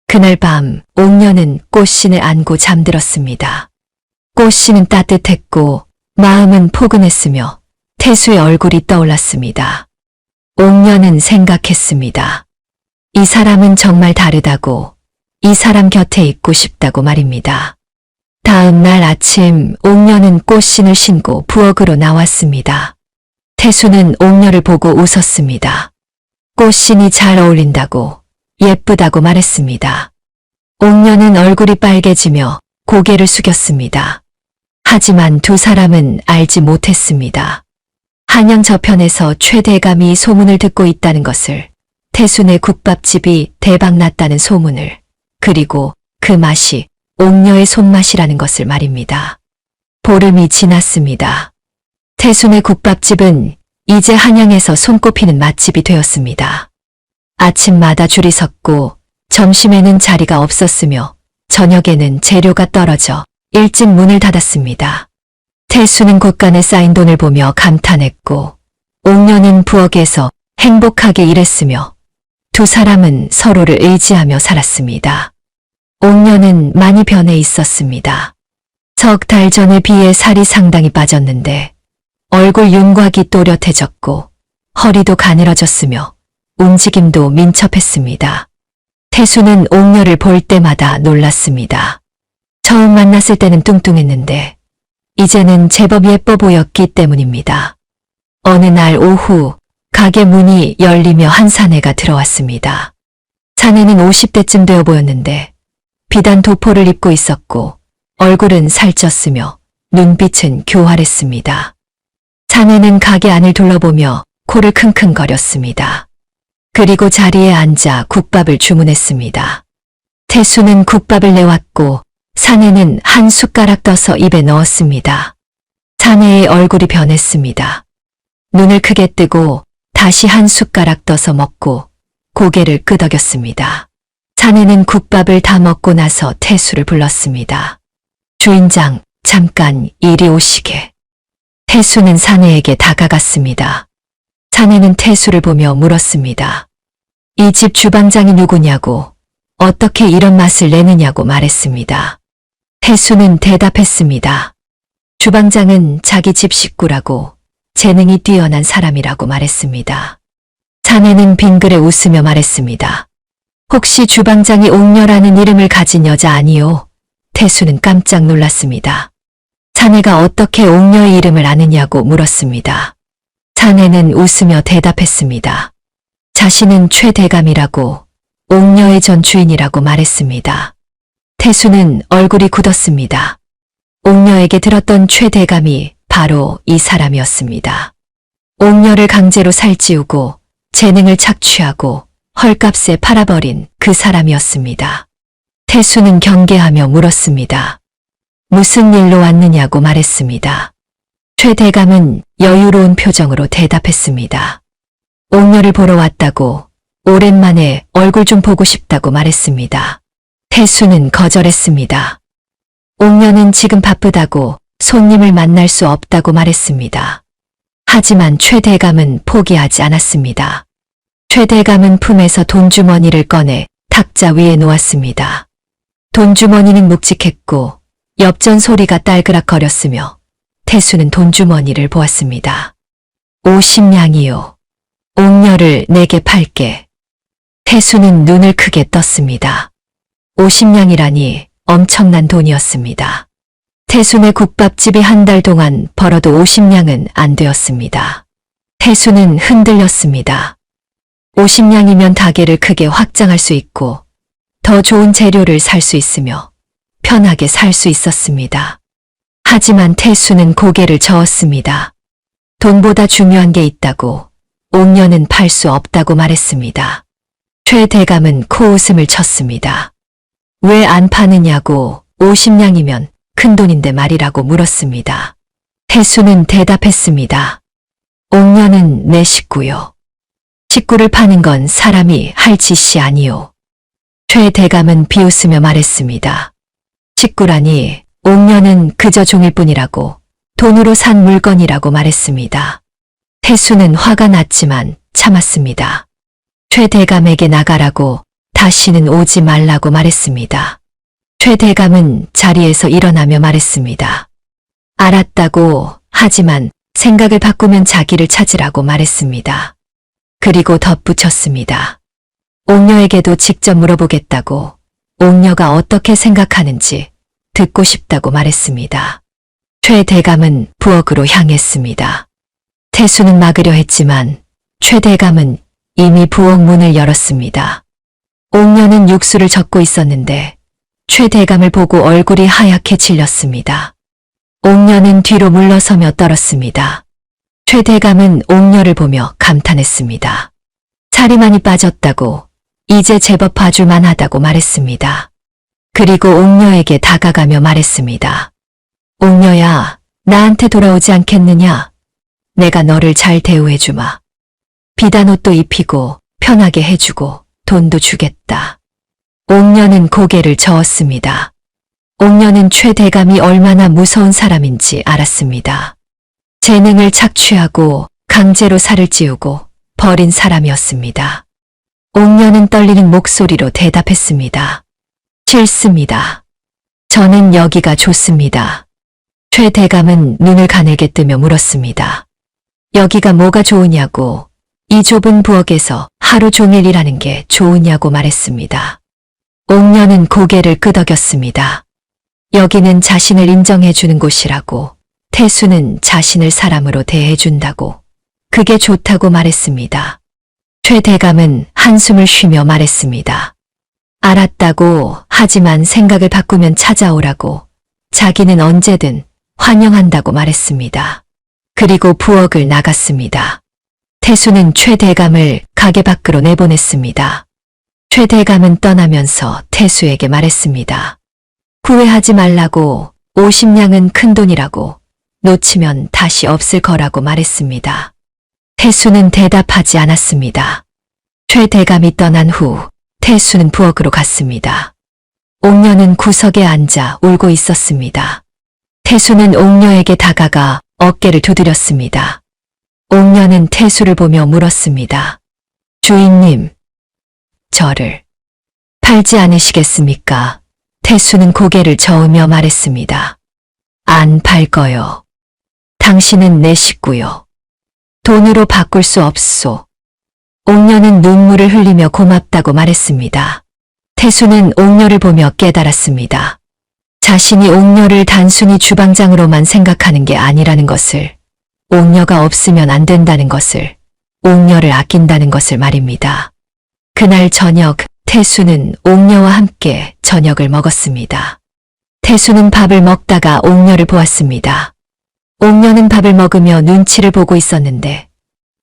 D: 그날 밤 옥녀는 꽃신을 안고 잠들었습니다. 꽃신은 따뜻했고 마음은 포근했으며 태수의 얼굴이 떠올랐습니다. 옥녀는 생각했습니다. 이 사람은 정말 다르다고, 이 사람 곁에 있고 싶다고 말입니다. 다음 날 아침 옥녀는 꽃신을 신고 부엌으로 나왔습니다. 태수는 옥녀를 보고 웃었습니다. 꽃신이 잘 어울린다고, 예쁘다고 말했습니다. 옥녀는 얼굴이 빨개지며 고개를 숙였습니다. 하지만 두 사람은 알지 못했습니다. 한양 저편에서 최 대감이 소문을 듣고 있다는 것을, 태순의 국밥집이 대박났다는 소문을, 그리고 그 맛이 옥녀의 손맛이라는 것을 말입니다. 보름이 지났습니다. 태순의 국밥집은 이제 한양에서 손꼽히는 맛집이 되었습니다. 아침마다 줄이 섰고 점심에는 자리가 없었으며 저녁에는 재료가 떨어져 일찍 문을 닫았습니다. 태수는 곳간에 쌓인 돈을 보며 감탄했고 옥녀는 부엌에서 행복하게 일했으며 두 사람은 서로를 의지하며 살았습니다. 옥녀는 많이 변해 있었습니다. 석 달 전에 비해 살이 상당히 빠졌는데 얼굴 윤곽이 또렷해졌고 허리도 가늘어졌으며 움직임도 민첩했습니다. 태수는 옥녀를 볼 때마다 놀랐습니다. 처음 만났을 때는 뚱뚱했는데 이제는 제법 예뻐 보였기 때문입니다. 어느 날 오후 가게 문이 열리며 한 사내가 들어왔습니다. 사내는 50대쯤 되어 보였는데 비단 도포를 입고 있었고 얼굴은 살쪘으며 눈빛은 교활했습니다. 사내는 가게 안을 둘러보며 코를 킁킁거렸습니다. 그리고 자리에 앉아 국밥을 주문했습니다. 태수는 국밥을 내왔고 사내는 한 숟가락 떠서 입에 넣었습니다. 사내의 얼굴이 변했습니다. 눈을 크게 뜨고 다시 한 숟가락 떠서 먹고 고개를 끄덕였습니다. 사내는 국밥을 다 먹고 나서 태수를 불렀습니다. 주인장, 잠깐 이리 오시게. 태수는 사내에게 다가갔습니다. 사내는 태수를 보며 물었습니다. 이 집 주방장이 누구냐고, 어떻게 이런 맛을 내느냐고 말했습니다. 태수는 대답했습니다. 주방장은 자기 집 식구라고 재능이 뛰어난 사람이라고 말했습니다. 자네는 빙그레 웃으며 말했습니다. 혹시 주방장이 옥녀라는 이름을 가진 여자 아니요? 태수는 깜짝 놀랐습니다. 자네가 어떻게 옥녀의 이름을 아느냐고 물었습니다. 자네는 웃으며 대답했습니다. 자신은 최대감이라고 옥녀의 전 주인이라고 말했습니다. 태수는 얼굴이 굳었습니다. 옥녀에게 들었던 최대감이 바로 이 사람이었습니다. 옥녀를 강제로 살찌우고 재능을 착취하고 헐값에 팔아버린 그 사람이었습니다. 태수는 경계하며 물었습니다. 무슨 일로 왔느냐고 말했습니다. 최대감은 여유로운 표정으로 대답했습니다. 옥녀를 보러 왔다고 오랜만에 얼굴 좀 보고 싶다고 말했습니다. 태수는 거절했습니다. 옥녀는 지금 바쁘다고 손님을 만날 수 없다고 말했습니다. 하지만 최대감은 포기하지 않았습니다. 최대감은 품에서 돈주머니를 꺼내 탁자 위에 놓았습니다. 돈주머니는 묵직했고 엽전 소리가 딸그락거렸으며 태수는 돈주머니를 보았습니다. 50냥이요. 옥녀를 내게 팔게. 태수는 눈을 크게 떴습니다. 50냥이라니 엄청난 돈이었습니다. 태수네 국밥집이 한 달 동안 벌어도 50냥은 안 되었습니다. 태수는 흔들렸습니다. 50냥이면 가게를 크게 확장할 수 있고 더 좋은 재료를 살 수 있으며 편하게 살 수 있었습니다. 하지만 태수는 고개를 저었습니다. 돈보다 중요한 게 있다고 옥녀는 팔 수 없다고 말했습니다. 최대감은 코웃음을 쳤습니다. 왜 안 파느냐고 50냥이면 큰돈인데 말이라고 물었습니다. 태수는 대답했습니다. 옥녀는 내 식구요. 식구를 파는 건 사람이 할 짓이 아니요. 최대감은 비웃으며 말했습니다. 식구라니 옥녀는 그저 종일 뿐이라고 돈으로 산 물건이라고 말했습니다. 태수는 화가 났지만 참았습니다. 최대감에게 나가라고 다시는 오지 말라고 말했습니다. 최대감은 자리에서 일어나며 말했습니다. 알았다고 하지만 생각을 바꾸면 자기를 찾으라고 말했습니다. 그리고 덧붙였습니다. 옥녀에게도 직접 물어보겠다고 옥녀가 어떻게 생각하는지 듣고 싶다고 말했습니다. 최대감은 부엌으로 향했습니다. 태수는 막으려 했지만 최대감은 이미 부엌 문을 열었습니다. 옥녀는 육수를 젓고 있었는데 최대감을 보고 얼굴이 하얗게 질렸습니다. 옥녀는 뒤로 물러서며 떨었습니다. 최대감은 옥녀를 보며 감탄했습니다. 살이 많이 빠졌다고 이제 제법 봐줄만 하다고 말했습니다. 그리고 옥녀에게 다가가며 말했습니다. 옥녀야, 나한테 돌아오지 않겠느냐? 내가 너를 잘 대우해주마. 비단 옷도 입히고 편하게 해주고 돈도 주겠다. 옥녀는 고개를 저었습니다. 옥녀는 최대감이 얼마나 무서운 사람인지 알았습니다. 재능을 착취하고 강제로 살을 찌우고 버린 사람이었습니다. 옥녀는 떨리는 목소리로 대답했습니다. 싫습니다. 저는 여기가 좋습니다. 최대감은 눈을 가늘게 뜨며 물었습니다. 여기가 뭐가 좋으냐고, 이 좁은 부엌에서 하루 종일 일하는 게 좋으냐고 말했습니다. 옥녀는 고개를 끄덕였습니다. 여기는 자신을 인정해주는 곳이라고, 태수는 자신을 사람으로 대해준다고, 그게 좋다고 말했습니다. 최대감은 한숨을 쉬며 말했습니다. 알았다고, 하지만 생각을 바꾸면 찾아오라고, 자기는 언제든 환영한다고 말했습니다. 그리고 부엌을 나갔습니다. 태수는 최대감을 가게 밖으로 내보냈습니다. 최대감은 떠나면서 태수에게 말했습니다. 후회하지 말라고, 50냥은 큰돈이라고, 놓치면 다시 없을 거라고 말했습니다. 태수는 대답하지 않았습니다. 최대감이 떠난 후 태수는 부엌으로 갔습니다. 옥녀는 구석에 앉아 울고 있었습니다. 태수는 옥녀에게 다가가 어깨를 두드렸습니다. 옥녀는 태수를 보며 물었습니다. 주인님, 저를 팔지 않으시겠습니까? 태수는 고개를 저으며 말했습니다. 안 팔거요. 당신은 내 식구요. 돈으로 바꿀 수 없소. 옥녀는 눈물을 흘리며 고맙다고 말했습니다. 태수는 옥녀를 보며 깨달았습니다. 자신이 옥녀를 단순히 주방장으로만 생각하는 게 아니라는 것을, 옥녀가 없으면 안 된다는 것을, 옥녀를 아낀다는 것을 말입니다. 그날 저녁, 태수는 옥녀와 함께 저녁을 먹었습니다. 태수는 밥을 먹다가 옥녀를 보았습니다. 옥녀는 밥을 먹으며 눈치를 보고 있었는데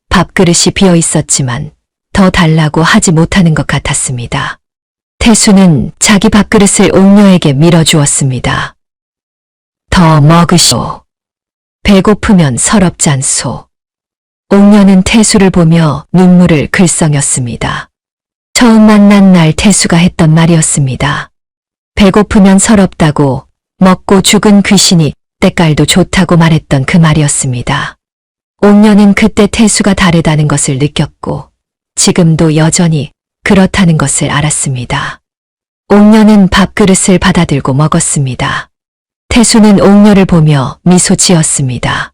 D: 밥그릇이 비어 있었지만 더 달라고 하지 못하는 것 같았습니다. 태수는 자기 밥그릇을 옥녀에게 밀어주었습니다. 더 먹으시오. 배고프면 서럽지 않소. 옥녀는 태수를 보며 눈물을 글썽였습니다. 처음 만난 날 태수가 했던 말이었습니다. 배고프면 서럽다고, 먹고 죽은 귀신이 때깔도 좋다고 말했던 그 말이었습니다. 옥녀는 그때 태수가 다르다는 것을 느꼈고 지금도 여전히 그렇다는 것을 알았습니다. 옥녀는 밥그릇을 받아들고 먹었습니다. 태수는 옥녀를 보며 미소 지었습니다.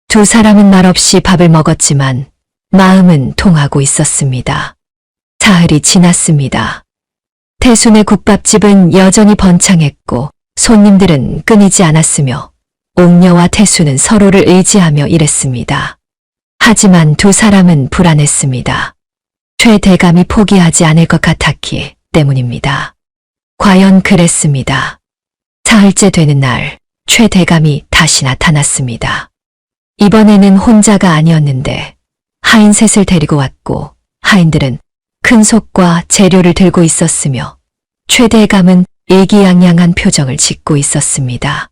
D: 두 사람은 말없이 밥을 먹었지만 마음은 통하고 있었습니다. 사흘이 지났습니다. 태순의 국밥집은 여전히 번창했고 손님들은 끊이지 않았으며 옥녀와 태수는 서로를 의지하며 일했습니다. 하지만 두 사람은 불안했습니다. 최 대감이 포기하지 않을 것 같았기 때문입니다. 과연 그랬습니다. 사흘째 되는 날, 최 대감이 다시 나타났습니다. 이번에는 혼자가 아니었는데 하인 셋을 데리고 왔고 하인들은 큰 솥과 재료를 들고 있었으며 최 대감은 의기양양한 표정을 짓고 있었습니다.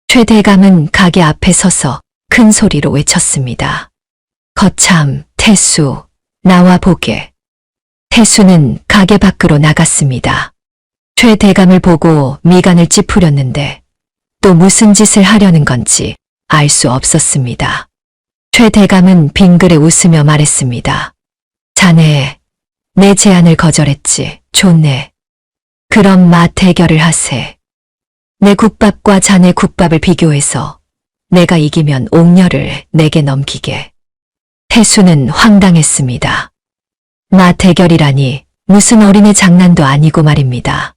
D: 최 대감은 가게 앞에 서서 큰 소리로 외쳤습니다. 거참, 태수, 나와 보게. 태수는 가게 밖으로 나갔습니다. 최 대감을 보고 미간을 찌푸렸는데 또 무슨 짓을 하려는 건지 알 수 없었습니다. 최 대감은 빙그레 웃으며 말했습니다. 자네, 내 제안을 거절했지. 좋네. 그럼 맛 대결을 하세. 내 국밥과 자네 국밥을 비교해서 내가 이기면 옥녀를 내게 넘기게. 태수는 황당했습니다. 맛 대결이라니 무슨 어린애 장난도 아니고 말입니다.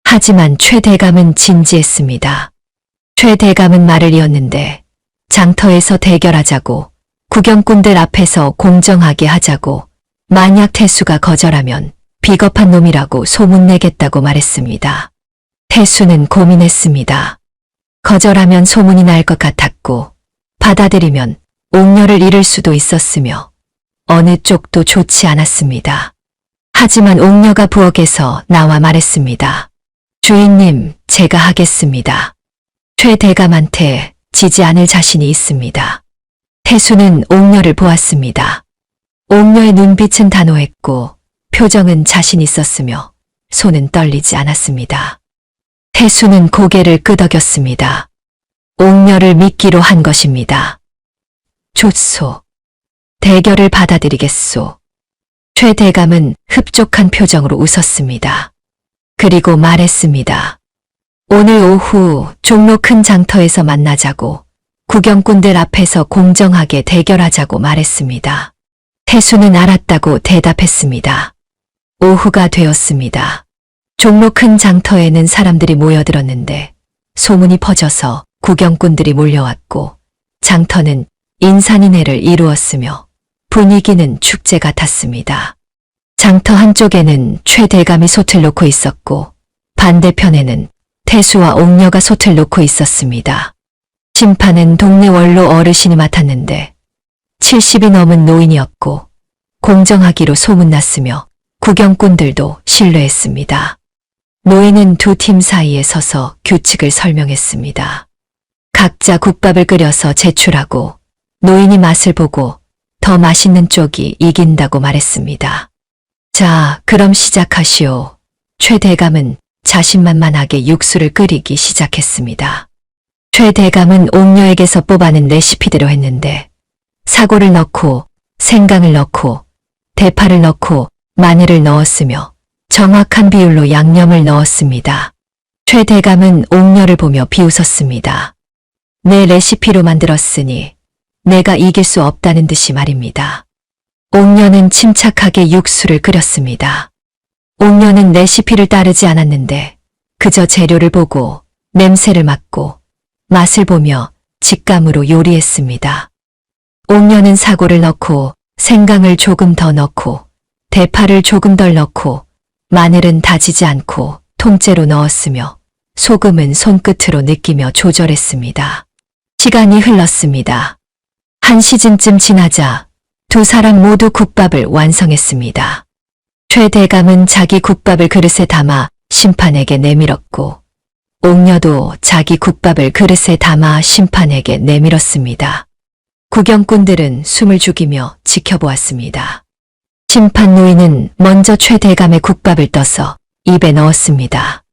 D: 하지만 최 대감은 진지했습니다. 최 대감은 말을 이었는데 장터에서 대결하자고, 구경꾼들 앞에서 공정하게 하자고, 만약 태수가 거절하면 비겁한 놈이라고 소문내겠다고 말했습니다. 태수는 고민했습니다. 거절하면 소문이 날 것 같았고 받아들이면 옥녀를 잃을 수도 있었으며 어느 쪽도 좋지 않았습니다. 하지만 옥녀가 부엌에서 나와 말했습니다. 주인님, 제가 하겠습니다. 최 대감한테 지지 않을 자신이 있습니다. 태수는 옥녀를 보았습니다. 옥녀의 눈빛은 단호했고 표정은 자신 있었으며 손은 떨리지 않았습니다. 태수는 고개를 끄덕였습니다. 옥녀를 믿기로 한 것입니다. 좋소. 대결을 받아들이겠소. 최 대감은 흡족한 표정으로 웃었습니다. 그리고 말했습니다. 오늘 오후 종로 큰 장터에서 만나자고, 구경꾼들 앞에서 공정하게 대결하자고 말했습니다. 태수는 알았다고 대답했습니다. 오후가 되었습니다. 종로 큰 장터에는 사람들이 모여들었는데 소문이 퍼져서 구경꾼들이 몰려왔고 장터는 인산인해를 이루었으며 분위기는 축제 같았습니다. 장터 한쪽에는 최 대감이 솥을 놓고 있었고 반대편에는 태수와 옥녀가 솥을 놓고 있었습니다. 심판은 동네 원로 어르신이 맡았는데 70이 넘은 노인이었고 공정하기로 소문났으며 구경꾼들도 신뢰했습니다. 노인은 두 팀 사이에 서서 규칙을 설명했습니다. 각자 국밥을 끓여서 제출하고 노인이 맛을 보고 더 맛있는 쪽이 이긴다고 말했습니다. 자, 그럼 시작하시오. 최 대감은 자신만만하게 육수를 끓이기 시작했습니다. 최 대감은 옥녀에게서 뽑아낸 레시피대로 했는데 사고를 넣고 생강을 넣고 대파를 넣고 마늘을 넣었으며 정확한 비율로 양념을 넣었습니다. 최 대감은 옥녀를 보며 비웃었습니다. 내 레시피로 만들었으니 내가 이길 수 없다는 듯이 말입니다. 옥녀는 침착하게 육수를 끓였습니다. 옥녀는 레시피를 따르지 않았는데 그저 재료를 보고 냄새를 맡고 맛을 보며 직감으로 요리했습니다. 옥녀는 사고를 넣고 생강을 조금 더 넣고 대파를 조금 덜 넣고 마늘은 다지지 않고 통째로 넣었으며 소금은 손끝으로 느끼며 조절했습니다. 시간이 흘렀습니다. 1시즌쯤 지나자 두 사람 모두 국밥을 완성했습니다. 최 대감은 자기 국밥을 그릇에 담아 심판에게 내밀었고 옥녀도 자기 국밥을 그릇에 담아 심판에게 내밀었습니다. 구경꾼들은 숨을 죽이며 지켜보았습니다. 심판 노인은 먼저 최 대감의 국밥을 떠서 입에 넣었습니다.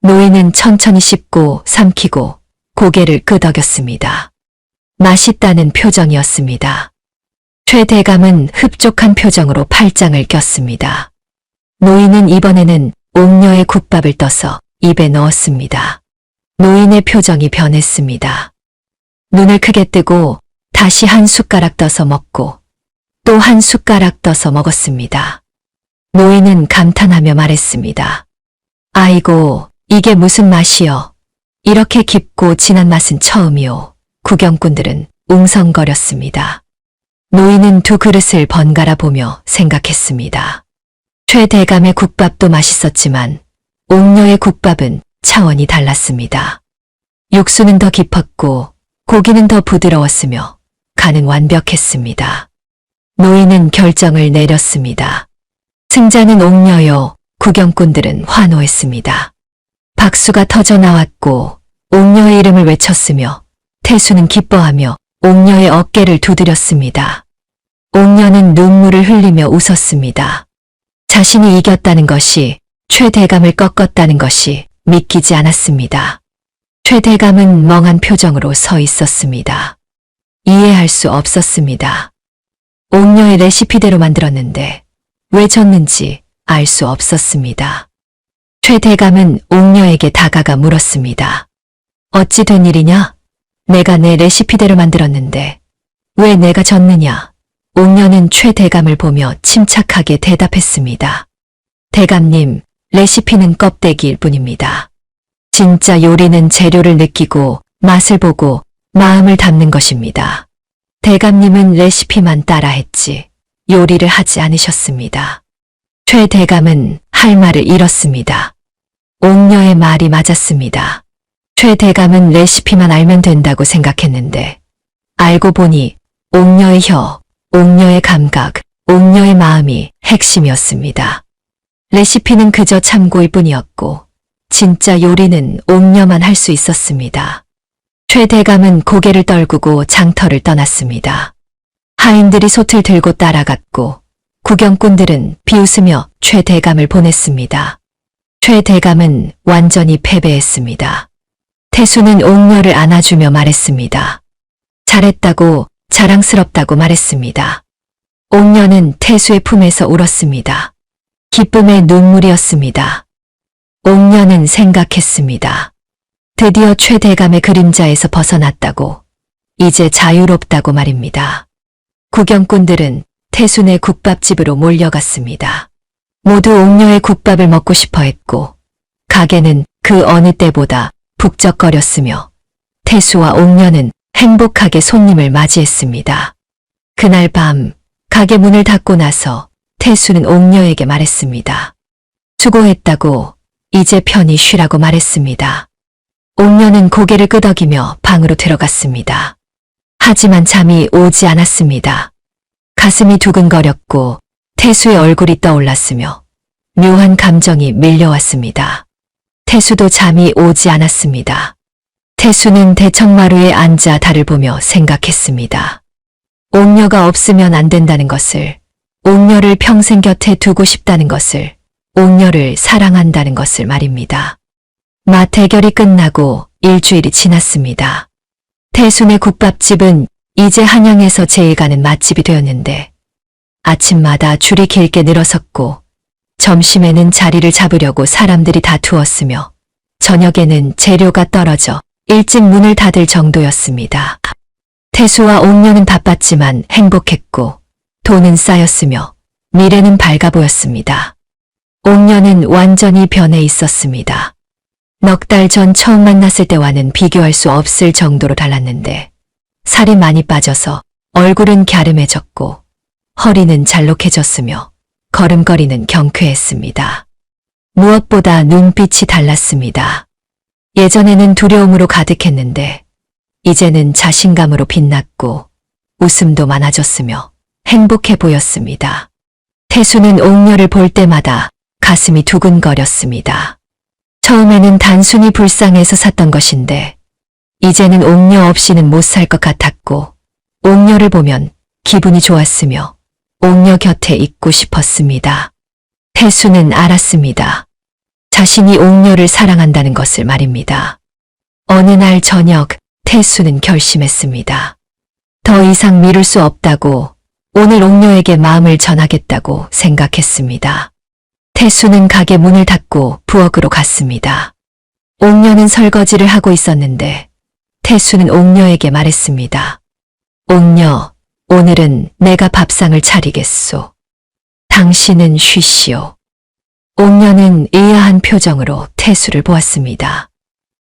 D: 노인은 천천히 씹고 삼키고 고개를 끄덕였습니다. 맛있다는 표정이었습니다. 최 대감은 흡족한 표정으로 팔짱을 꼈습니다. 노인은 이번에는 옥녀의 국밥을 떠서 입에 넣었습니다. 노인의 표정이 변했습니다. 눈을 크게 뜨고 다시 한 숟가락 떠서 먹고 또 한 숟가락 떠서 먹었습니다. 노인은 감탄하며 말했습니다. 아이고, 이게 무슨 맛이여. 이렇게 깊고 진한 맛은 처음이오. 구경꾼들은 웅성거렸습니다. 노인은 두 그릇을 번갈아 보며 생각했습니다. 최 대감의 국밥도 맛있었지만 옥녀의 국밥은 차원이 달랐습니다. 육수는 더 깊었고 고기는 더 부드러웠으며 간은 완벽했습니다. 노인은 결정을 내렸습니다. 승자는 옥녀요. 구경꾼들은 환호했습니다. 박수가 터져 나왔고 옥녀의 이름을 외쳤으며 태수는 기뻐하며 옥녀의 어깨를 두드렸습니다. 옥녀는 눈물을 흘리며 웃었습니다. 자신이 이겼다는 것이 최 대감을 꺾었다는 것이 믿기지 않았습니다. 최 대감은 멍한 표정으로 서 있었습니다. 이해할 수 없었습니다. 옥녀의 레시피대로 만들었는데 왜 졌는지 알 수 없었습니다. 최 대감은 옥녀에게 다가가 물었습니다. 어찌 된 일이냐? 내가 내 레시피대로 만들었는데 왜 내가 졌느냐? 옥녀는 최 대감을 보며 침착하게 대답했습니다. 대감님, 레시피는 껍데기일 뿐입니다. 진짜 요리는 재료를 느끼고 맛을 보고 마음을 담는 것입니다. 대감님은 레시피만 따라했지 요리를 하지 않으셨습니다. 최 대감은 할 말을 잃었습니다. 옥녀의 말이 맞았습니다. 최 대감은 레시피만 알면 된다고 생각했는데 알고 보니 옥녀의 혀, 옥녀의 감각, 옥녀의 마음이 핵심이었습니다. 레시피는 그저 참고일 뿐이었고 진짜 요리는 옥녀만 할 수 있었습니다. 최 대감은 고개를 떨구고 장터를 떠났습니다. 하인들이 솥을 들고 따라갔고 구경꾼들은 비웃으며 최 대감을 보냈습니다. 최 대감은 완전히 패배했습니다. 태수는 옥녀를 안아주며 말했습니다. 잘했다고 자랑스럽다고 말했습니다. 옥녀는 태수의 품에서 울었습니다. 기쁨의 눈물이었습니다. 옥녀는 생각했습니다. 드디어 최 대감의 그림자에서 벗어났다고, 이제 자유롭다고 말입니다. 구경꾼들은 태순의 국밥집으로 몰려갔습니다. 모두 옥녀의 국밥을 먹고 싶어 했고, 가게는 그 어느 때보다 북적거렸으며, 태수와 옥녀는 행복하게 손님을 맞이했습니다. 그날 밤, 가게 문을 닫고 나서 태수는 옥녀에게 말했습니다. 수고했다고, 이제 편히 쉬라고 말했습니다. 옥녀는 고개를 끄덕이며 방으로 들어갔습니다. 하지만 잠이 오지 않았습니다. 가슴이 두근거렸고 태수의 얼굴이 떠올랐으며 묘한 감정이 밀려왔습니다. 태수도 잠이 오지 않았습니다. 태수는 대청마루에 앉아 달을 보며 생각했습니다. 옥녀가 없으면 안 된다는 것을, 옥녀를 평생 곁에 두고 싶다는 것을, 옥녀를 사랑한다는 것을 말입니다. 맛 대결이 끝나고 일주일이 지났습니다. 태순의 국밥집은 이제 한양에서 제일 가는 맛집이 되었는데 아침마다 줄이 길게 늘어섰고 점심에는 자리를 잡으려고 사람들이 다투었으며 저녁에는 재료가 떨어져 일찍 문을 닫을 정도였습니다. 태수와 옥녀는 바빴지만 행복했고 돈은 쌓였으며 미래는 밝아 보였습니다. 옥녀는 완전히 변해 있었습니다. 넉 달 전 처음 만났을 때와는 비교할 수 없을 정도로 달랐는데 살이 많이 빠져서 얼굴은 갸름해졌고 허리는 잘록해졌으며 걸음걸이는 경쾌했습니다. 무엇보다 눈빛이 달랐습니다. 예전에는 두려움으로 가득했는데 이제는 자신감으로 빛났고 웃음도 많아졌으며 행복해 보였습니다. 태수는 옥녀를 볼 때마다 가슴이 두근거렸습니다. 처음에는 단순히 불쌍해서 샀던 것인데 이제는 옥녀 없이는 못 살 것 같았고 옥녀를 보면 기분이 좋았으며 옥녀 곁에 있고 싶었습니다. 태수는 알았습니다. 자신이 옥녀를 사랑한다는 것을 말입니다. 어느 날 저녁 태수는 결심했습니다. 더 이상 미룰 수 없다고 오늘 옥녀에게 마음을 전하겠다고 생각했습니다. 태수는 가게 문을 닫고 부엌으로 갔습니다. 옥녀는 설거지를 하고 있었는데 태수는 옥녀에게 말했습니다. 옥녀, 오늘은 내가 밥상을 차리겠소. 당신은 쉬시오. 옥녀는 의아한 표정으로 태수를 보았습니다.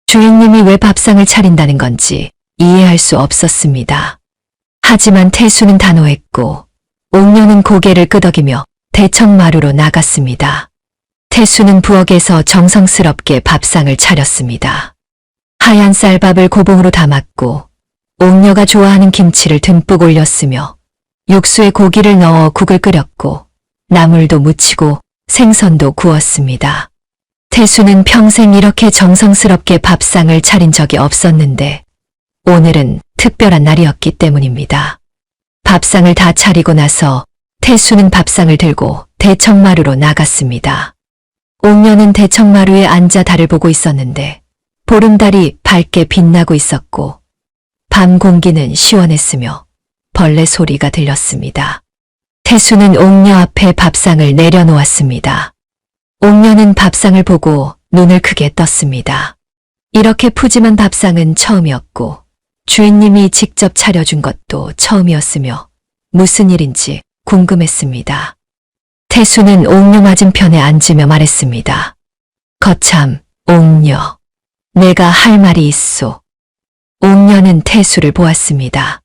D: 주인님이 왜 밥상을 차린다는 건지 이해할 수 없었습니다. 하지만 태수는 단호했고 옥녀는 고개를 끄덕이며 대청마루로 나갔습니다. 태수는 부엌에서 정성스럽게 밥상을 차렸습니다. 하얀 쌀밥을 고봉으로 담았고 옥녀가 좋아하는 김치를 듬뿍 올렸으며 육수에 고기를 넣어 국을 끓였고 나물도 무치고 생선도 구웠습니다. 태수는 평생 이렇게 정성스럽게 밥상을 차린 적이 없었는데 오늘은 특별한 날이었기 때문입니다. 밥상을 다 차리고 나서 태수는 밥상을 들고 대청마루로 나갔습니다. 옥녀는 대청마루에 앉아 달을 보고 있었는데 보름달이 밝게 빛나고 있었고 밤 공기는 시원했으며 벌레 소리가 들렸습니다. 태수는 옥녀 앞에 밥상을 내려놓았습니다. 옥녀는 밥상을 보고 눈을 크게 떴습니다. 이렇게 푸짐한 밥상은 처음이었고 주인님이 직접 차려준 것도 처음이었으며 무슨 일인지 궁금했습니다. 태수는 옥녀 맞은편에 앉으며 말했습니다. 거참, 옥녀. 내가 할 말이 있소. 옥녀는 태수를 보았습니다.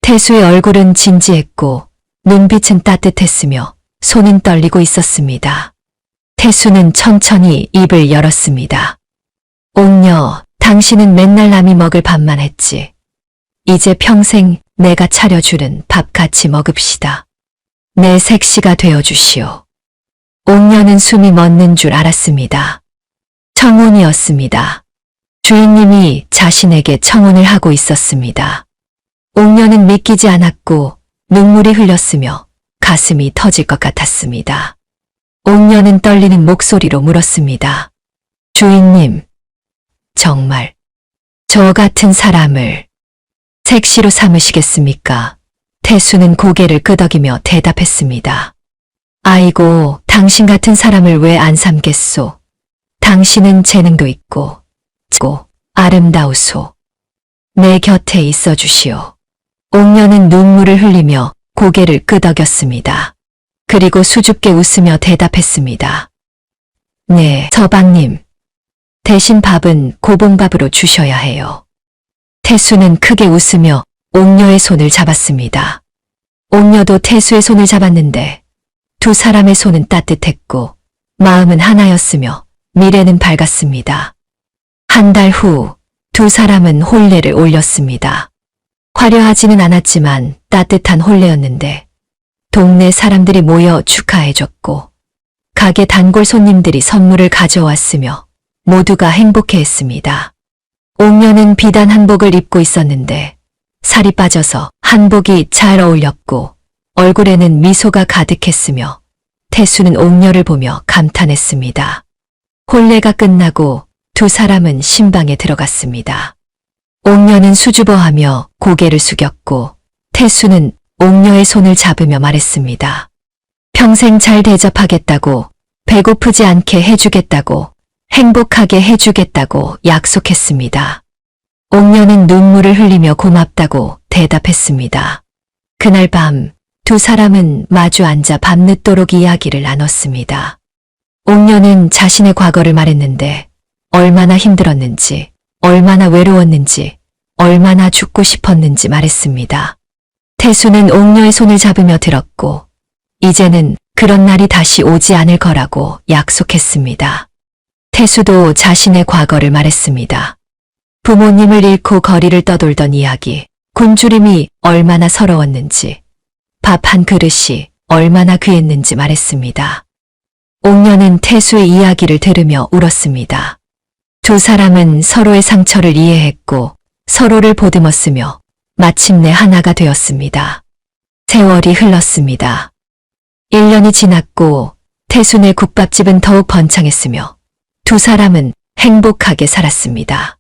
D: 태수의 얼굴은 진지했고 눈빛은 따뜻했으며 손은 떨리고 있었습니다. 태수는 천천히 입을 열었습니다. 옥녀, 당신은 맨날 남이 먹을 밥만 했지. 이제 평생 내가 차려주는 밥 같이 먹읍시다. 내 색시가 되어주시오. 옥녀는 숨이 멎는 줄 알았습니다. 청혼이었습니다. 주인님이 자신에게 청혼을 하고 있었습니다. 옥녀는 믿기지 않았고 눈물이 흘렸으며 가슴이 터질 것 같았습니다. 옥녀는 떨리는 목소리로 물었습니다. 주인님, 정말 저 같은 사람을 색시로 삼으시겠습니까? 태수는 고개를 끄덕이며 대답했습니다. 아이고, 당신 같은 사람을 왜 안 삼겠소? 당신은 재능도 있고 아름다우소. 내 곁에 있어 주시오. 옥녀는 눈물을 흘리며 고개를 끄덕였습니다. 그리고 수줍게 웃으며 대답했습니다. 네, 서방님. 대신 밥은 고봉밥으로 주셔야 해요. 태수는 크게 웃으며 옥녀의 손을 잡았습니다. 옥녀도 태수의 손을 잡았는데 두 사람의 손은 따뜻했고 마음은 하나였으며 미래는 밝았습니다. 한 달 후 두 사람은 혼례를 올렸습니다. 화려하지는 않았지만 따뜻한 혼례였는데 동네 사람들이 모여 축하해줬고 가게 단골 손님들이 선물을 가져왔으며 모두가 행복해했습니다. 옥녀는 비단 한복을 입고 있었는데 살이 빠져서 한복이 잘 어울렸고 얼굴에는 미소가 가득했으며 태수는 옥녀를 보며 감탄했습니다. 혼례가 끝나고 두 사람은 신방에 들어갔습니다. 옥녀는 수줍어하며 고개를 숙였고 태수는 옥녀의 손을 잡으며 말했습니다. 평생 잘 대접하겠다고, 배고프지 않게 해주겠다고 행복하게 해주겠다고 약속했습니다. 옥녀는 눈물을 흘리며 고맙다고 대답했습니다. 그날 밤 두 사람은 마주 앉아 밤늦도록 이야기를 나눴습니다. 옥녀는 자신의 과거를 말했는데 얼마나 힘들었는지, 얼마나 외로웠는지, 얼마나 죽고 싶었는지 말했습니다. 태수는 옥녀의 손을 잡으며 들었고 이제는 그런 날이 다시 오지 않을 거라고 약속했습니다. 태수도 자신의 과거를 말했습니다. 부모님을 잃고 거리를 떠돌던 이야기, 굶주림이 얼마나 서러웠는지, 밥 한 그릇이 얼마나 귀했는지 말했습니다. 옥녀는 태수의 이야기를 들으며 울었습니다. 두 사람은 서로의 상처를 이해했고 서로를 보듬었으며 마침내 하나가 되었습니다. 세월이 흘렀습니다. 1년이 지났고 태순의 국밥집은 더욱 번창했으며 두 사람은 행복하게 살았습니다.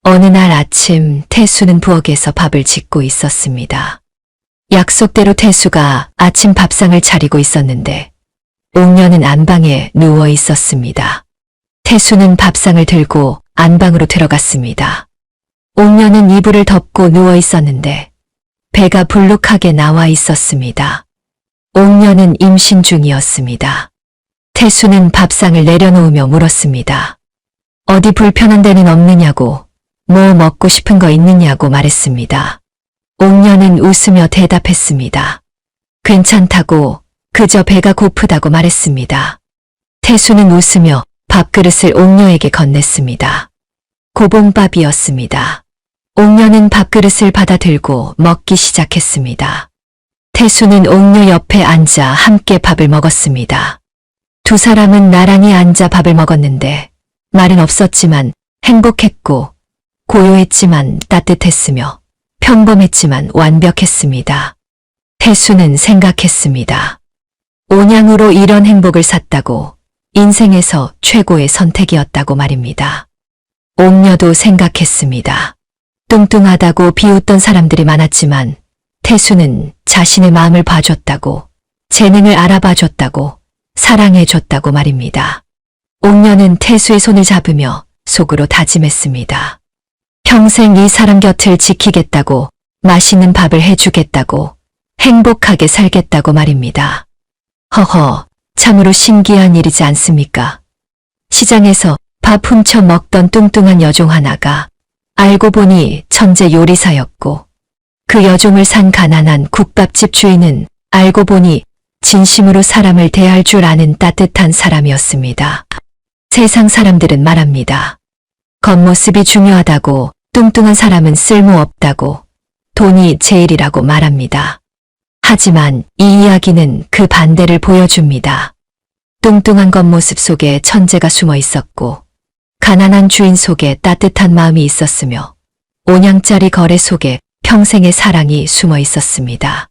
D: 어느 날 아침 태수는 부엌에서 밥을 짓고 있었습니다. 약속대로 태수가 아침 밥상을 차리고 있었는데 옥녀는 안방에 누워 있었습니다. 태수는 밥상을 들고 안방으로 들어갔습니다. 옥녀는 이불을 덮고 누워 있었는데 배가 불룩하게 나와 있었습니다. 옥녀는 임신 중이었습니다. 태수는 밥상을 내려놓으며 물었습니다. 어디 불편한 데는 없느냐고, 뭐 먹고 싶은 거 있느냐고 말했습니다. 옥녀는 웃으며 대답했습니다. 괜찮다고, 그저 배가 고프다고 말했습니다. 태수는 웃으며 밥그릇을 옥녀에게 건넸습니다. 고봉밥이었습니다. 옥녀는 밥그릇을 받아 들고 먹기 시작했습니다. 태수는 옥녀 옆에 앉아 함께 밥을 먹었습니다. 두 사람은 나란히 앉아 밥을 먹었는데 말은 없었지만 행복했고 고요했지만 따뜻했으며 평범했지만 완벽했습니다. 태수는 생각했습니다. 온양으로 이런 행복을 샀다고 인생에서 최고의 선택이었다고 말입니다. 옥녀도 생각했습니다. 뚱뚱하다고 비웃던 사람들이 많았지만 태수는 자신의 마음을 봐줬다고, 재능을 알아봐줬다고, 사랑해줬다고 말입니다. 옥녀는 태수의 손을 잡으며 속으로 다짐했습니다. 평생 이 사람 곁을 지키겠다고, 맛있는 밥을 해주겠다고, 행복하게 살겠다고 말입니다. 허허, 참으로 신기한 일이지 않습니까? 시장에서 밥 훔쳐 먹던 뚱뚱한 여종 하나가 알고 보니 천재 요리사였고 그 여종을 산 가난한 국밥집 주인은 알고 보니 진심으로 사람을 대할 줄 아는 따뜻한 사람이었습니다. 세상 사람들은 말합니다. 겉모습이 중요하다고, 뚱뚱한 사람은 쓸모없다고, 돈이 제일이라고 말합니다. 하지만 이 이야기는 그 반대를 보여줍니다. 뚱뚱한 겉모습 속에 천재가 숨어 있었고 가난한 주인 속에 따뜻한 마음이 있었으며 온양짜리 거래 속에 평생의 사랑이 숨어 있었습니다.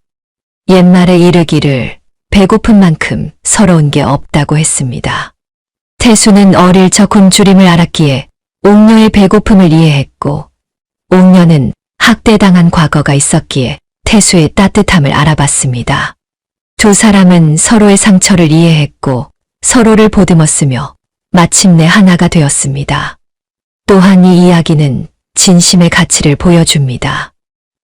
D: 옛말에 이르기를 배고픈 만큼 서러운 게 없다고 했습니다. 태수는 어릴 적 굶주림을 알았기에 옥녀의 배고픔을 이해했고 옥녀는 학대당한 과거가 있었기에 태수의 따뜻함을 알아봤습니다. 두 사람은 서로의 상처를 이해했고 서로를 보듬었으며 마침내 하나가 되었습니다. 또한 이 이야기는 진심의 가치를 보여줍니다.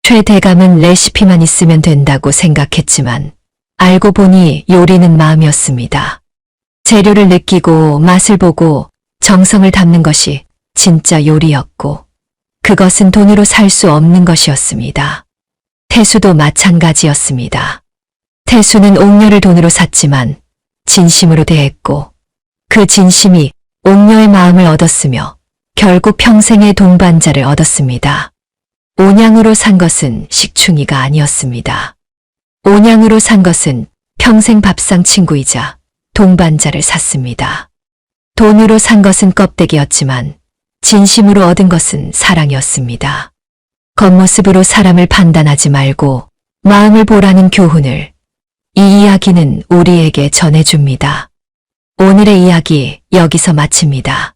D: 최대감은 레시피만 있으면 된다고 생각했지만 알고 보니 요리는 마음이었습니다. 재료를 느끼고 맛을 보고 정성을 담는 것이 진짜 요리였고 그것은 돈으로 살 수 없는 것이었습니다. 태수도 마찬가지였습니다. 태수는 옥녀를 돈으로 샀지만 진심으로 대했고 그 진심이 옥녀의 마음을 얻었으며 결국 평생의 동반자를 얻었습니다. 온양으로 산 것은 식충이가 아니었습니다. 온양으로 산 것은 평생 밥상 친구이자 동반자를 샀습니다. 돈으로 산 것은 껍데기였지만 진심으로 얻은 것은 사랑이었습니다. 겉모습으로 사람을 판단하지 말고 마음을 보라는 교훈을 이 이야기는 우리에게 전해줍니다. 오늘의 이야기 여기서 마칩니다.